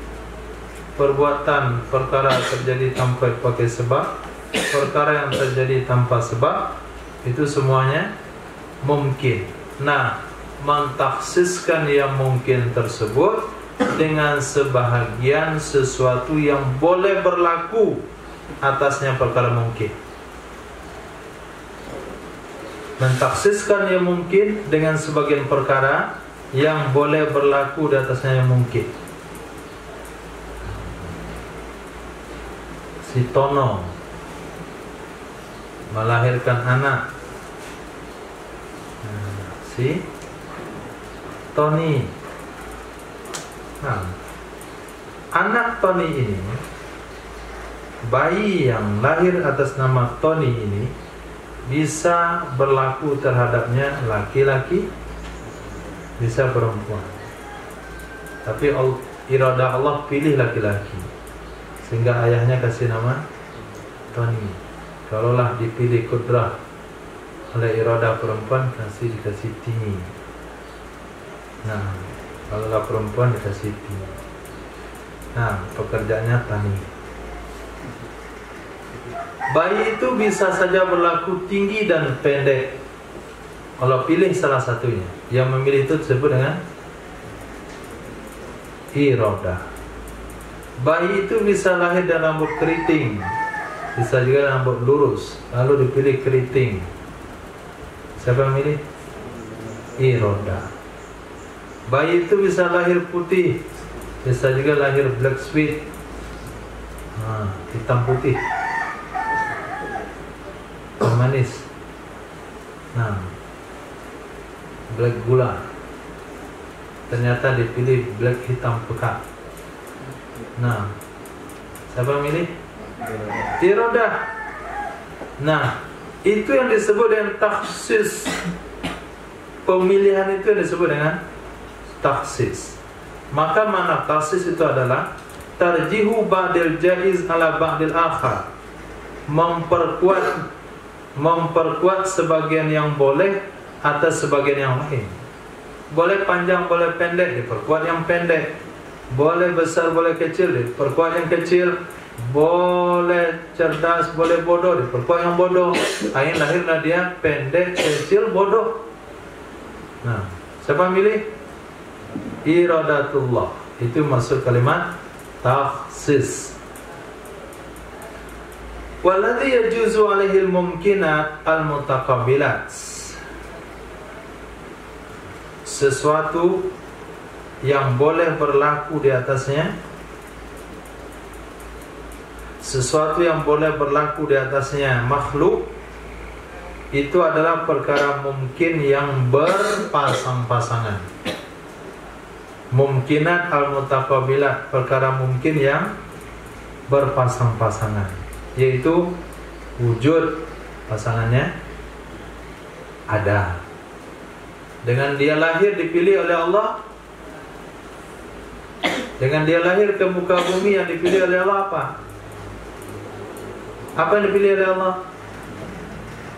perbuatan perkara terjadi tanpa pakai sebab, perkara yang terjadi tanpa sebab, itu semuanya mungkin. Nah, mentaksiskan yang mungkin tersebut dengan sebahagian sesuatu yang boleh berlaku atasnya perkara mungkin. Mentaksiskan yang mungkin dengan sebagian perkara yang boleh berlaku di atasnya yang mungkin. si Tono melahirkan anak, si Tony. Nah, anak Tony ini, bayi yang lahir atas nama Tony ini bisa berlaku terhadapnya laki-laki, bisa perempuan. Tapi iradah Allah pilih laki-laki, sehingga ayahnya kasih nama Tony. Kalaulah dipilih kudrah oleh iradah perempuan, dikasih Tini. Nah, kalaulah perempuan dikasih Tini. Nah, pekerjaannya Tani. Bayi itu bisa saja berlaku tinggi dan pendek. Kalau pilih salah satunya, yang memilih itu disebut dengan iradah. Bayi itu bisa lahir dengan rambut keriting, bisa juga rambut lurus, lalu dipilih keriting. Siapa yang milih? Iradah. Bayi itu bisa lahir putih, bisa juga lahir black sweet, hitam putih, manis. Nah, black gula, ternyata dipilih black hitam pekat. Nah, siapa yang milih? Iradah. Nah, itu yang disebut dengan takhsis. Pemilihan itu yang disebut dengan takhsis. Maka makna takhsis itu adalah tarjihu ba'dil jaiz ala ba'dil akhar. Memperkuat sebagian yang boleh atas sebagian yang lain. Boleh panjang, boleh pendek, diperkuat yang pendek. Boleh besar, boleh kecil, diperkuat yang kecil. Boleh cerdas, boleh bodoh, diperkuat yang bodoh. Ain lahirnya dia pendek, kecil, bodoh. Nah, siapa milih? Iradatullah. Itu maksud kalimat takhsis. Walladhi yajuzu alaihi al-mumkinat al-mutaqabilat. Sesuatu yang boleh berlaku di atasnya, sesuatu yang boleh berlaku di atasnya makhluk, itu adalah perkara mungkin yang berpasang-pasangan. Mumkinat al-mutaqabilat, perkara mungkin yang berpasang-pasangan, yaitu wujud pasangannya ada. Dengan dia lahir dipilih oleh Allah. Dengan dia lahir ke muka bumi yang dipilih oleh Allah apa? Apa yang dipilih oleh Allah?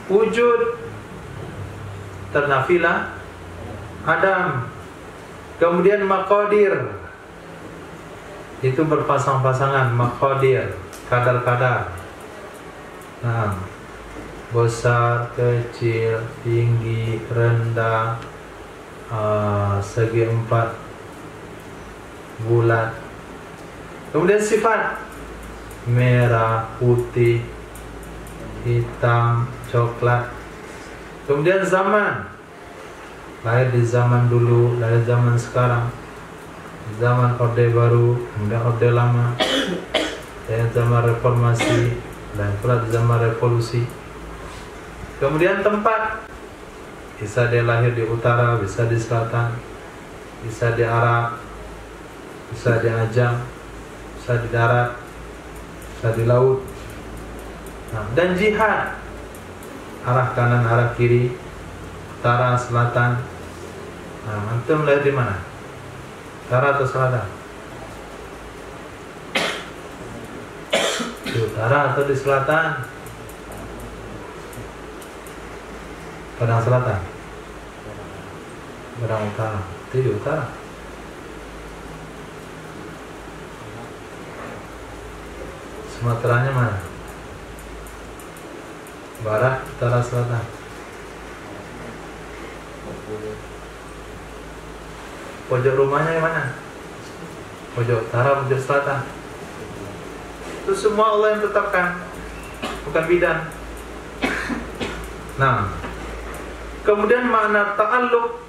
Wujud ternafilah Adam. Kemudian maqadir, itu berpasang-pasangan. Maqadir, kadar-kadar. Nah, besar, kecil, tinggi, rendah, segi empat, bulat. Kemudian sifat merah, putih, hitam, coklat. Kemudian zaman, lahir di zaman dulu, lahir zaman sekarang, zaman Orde Baru, kemudian Orde Lama, dan zaman reformasi, dan pula di zaman revolusi. Kemudian tempat, bisa dia lahir di utara, bisa di selatan, bisa di Arab, bisa di Ajam, bisa di darat, bisa di laut. Nah, dan jihad, arah kanan, arah kiri, utara, selatan. Nah, antum lahir di mana? Utara atau selatan? Di utara atau di selatan? Padang selatan, Padang utara, di utara. Sumateranya mana? Barat, utara, selatan. Pojok rumahnya yang mana? Pojok utara, pojok selatan. Itu semua Allah yang tetapkan, bukan bidan. Nah, kemudian makna ta'alluq.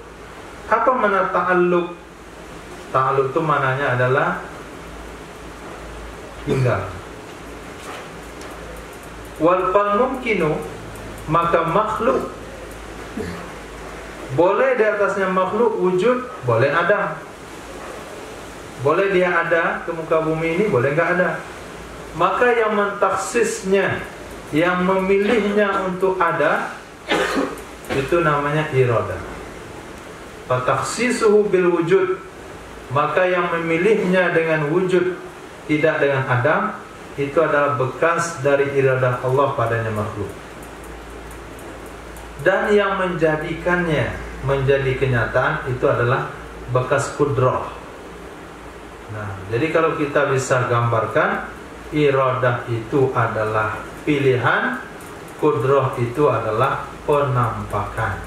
Apa makna ta'alluq? Ta'alluq itu maknanya adalah tinggal. Wal fal mumkinu, maka makhluk boleh di atasnya makhluk wujud, boleh ada. Boleh dia ada ke muka bumi ini, boleh nggak ada. Maka yang mentaksisnya, yang memilihnya untuk ada, itu namanya iradah. Fatakhsisuhu bil wujud, maka yang memilihnya dengan wujud, tidak dengan adam, itu adalah bekas dari iradah Allah padanya makhluk. Dan yang menjadikannya menjadi kenyataan itu adalah bekas kudrah. Nah, jadi kalau kita bisa gambarkan, iradah itu adalah pilihan, kudrah itu adalah penampakan,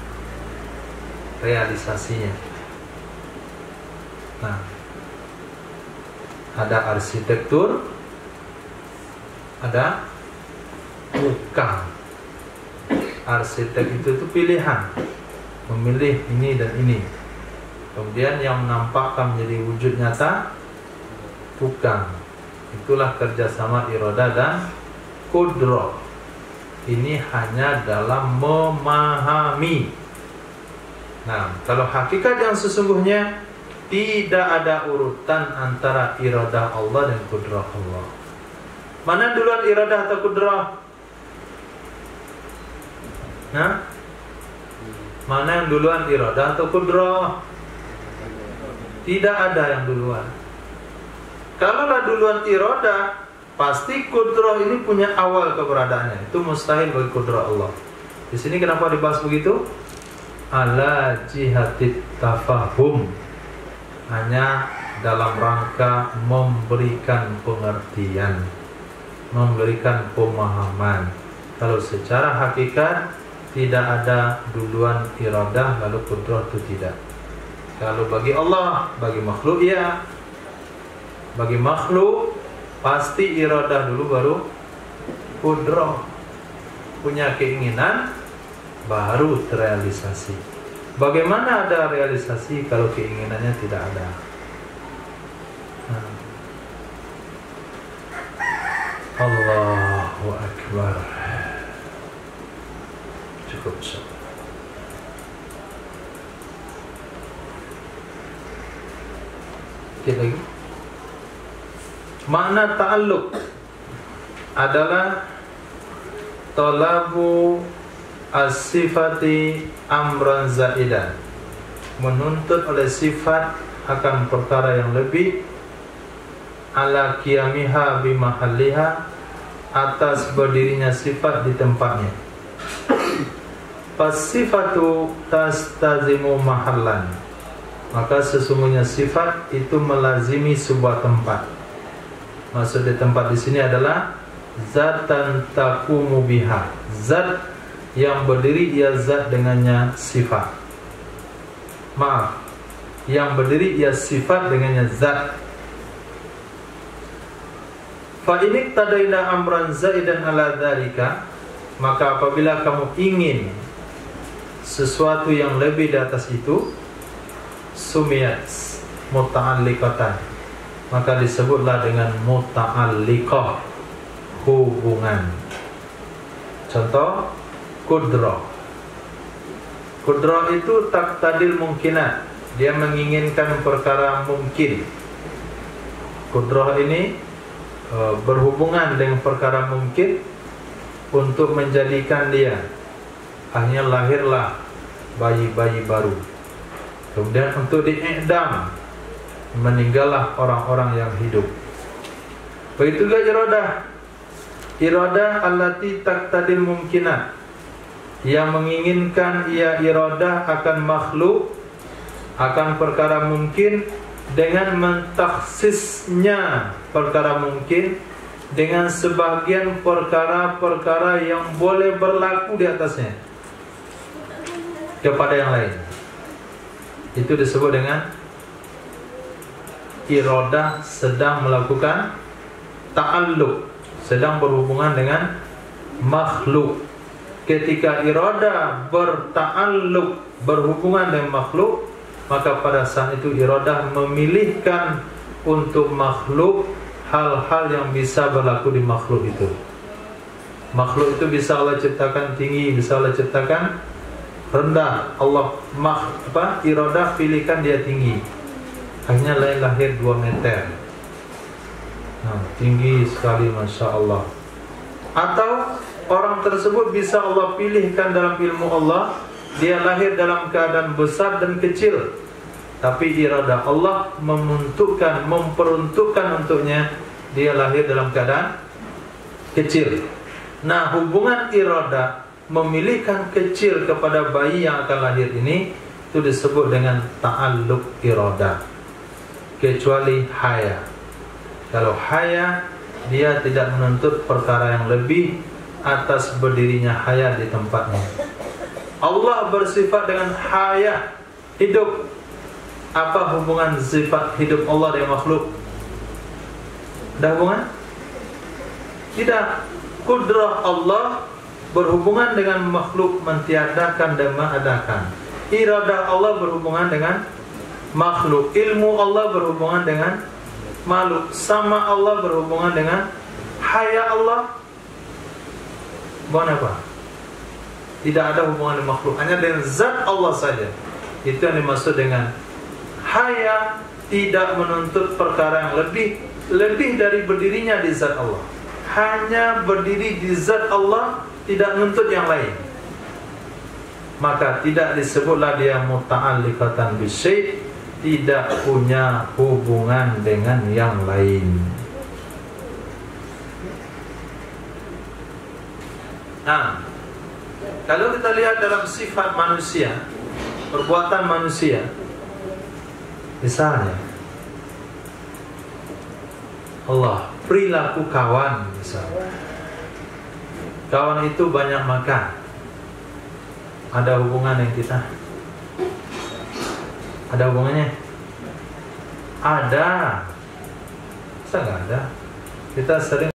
realisasinya. Nah, ada arsitektur, ada tukang. Arsitek itu pilihan, memilih ini dan ini. Kemudian yang menampakkan menjadi wujud nyata, tukang. Itulah kerjasama iradah dan kudrah. Ini hanya dalam memahami. Nah, kalau hakikat yang sesungguhnya, tidak ada urutan antara iradah Allah dan kudrah Allah. Mana duluan iradah atau kudrah? Nah, mana yang duluan iradah atau kudrah? Tidak ada yang duluan. Kalaulah duluan iradah, pasti kudrah ini punya awal keberadaannya. Itu mustahil bagi kudrah Allah. Di sini kenapa dibahas begitu? Ala jihatit tafahum, hanya dalam rangka memberikan pengertian, memberikan pemahaman. Kalau secara hakikat tidak ada duluan iradah lalu kudrah, itu tidak. Kalau bagi Allah, bagi makhluk ya. Bagi makhluk pasti iradah dulu baru kudrah. Punya keinginan baru terrealisasi. Bagaimana ada realisasi kalau keinginannya tidak ada? Allahu Akbar. Cukup so. Kita lagi. Makna ta'alluq adalah talabu as-sifati amran zaidan, menuntut oleh sifat akan perkara yang lebih, ala qiyamiha bimahalliha, atas berdirinya sifat di tempatnya. Pas-sifatu tastazimu mahallan, maka sesungguhnya sifat itu melazimi sebuah tempat. Maksud di tempat di sini adalah zatan taqumu biha, zat yang berdiri ia zat dengannya sifat. Maaf, yang berdiri ia sifat dengannya zat. Fa in tadaina amran zaidan ala dzalika, maka apabila kamu ingin sesuatu yang lebih di atas itu, sumiyat muta'alliqatan, maka disebutlah dengan muta'alliqah, hubungan. Contoh, kudrah. Kudrah itu taqtadil mungkinat, dia menginginkan perkara mungkin. Kudrah ini berhubungan dengan perkara mungkin untuk menjadikan dia. Akhirnya lahirlah bayi-bayi baru. Kemudian untuk diikdam, meninggallah orang-orang yang hidup. Begitu juga iradah. Iradah allati taqtadil mumkinat, yang menginginkan ia iradah akan makhluk, akan perkara mungkin, dengan mentaksisnya perkara mungkin dengan sebagian perkara-perkara yang boleh berlaku di atasnya kepada yang lain. Itu disebut dengan iradah sedang melakukan ta'alluq, sedang berhubungan dengan makhluk. Ketika iradah berta'alluq, berhubungan dengan makhluk, maka pada saat itu iradah memilihkan untuk makhluk hal-hal yang bisa berlaku di makhluk itu. Makhluk itu bisa Allah ciptakan tinggi, bisa Allah ciptakan rendah. Allah iradah pilihkan dia tinggi. Akhirnya lahir 2 meter. Nah, tinggi sekali, Masya Allah. Atau orang tersebut bisa Allah pilihkan dalam ilmu Allah, dia lahir dalam keadaan besar dan kecil, tapi iradah Allah memperuntukkan untuknya dia lahir dalam keadaan kecil. Nah, hubungan iradah memilihkan kecil kepada bayi yang akan lahir ini itu disebut dengan ta'alluq iradah. Kecuali haya. Kalau haya, dia tidak menuntut perkara yang lebih atas berdirinya haya di tempatnya. Allah bersifat dengan haya, hidup. Apa hubungan sifat hidup Allah dengan makhluk? Ada hubungan? Tidak. Kudrah Allah berhubungan dengan makhluk, mentiadakan dan mengadakan. Iradah Allah berhubungan dengan makhluk. Ilmu Allah berhubungan dengan makhluk. Sama Allah berhubungan dengan haya Allah. Bukan apa? Tidak ada hubungan dengan makhluk, hanya dengan zat Allah saja. Itu yang dimaksud dengan haya, tidak menuntut perkara yang lebih dari berdirinya di zat Allah. Hanya berdiri di zat Allah, tidak menuntut yang lain. Maka tidak disebutlah dia muta'alliqatan bisyai', tidak punya hubungan dengan yang lain. Nah, kalau kita lihat dalam sifat manusia, perbuatan manusia, misalnya Allah, perilaku kawan misalnya. Kawan itu banyak makan. Ada hubungan yang kita? Ada hubungannya? Ada. Masa nggak ada? Kita sering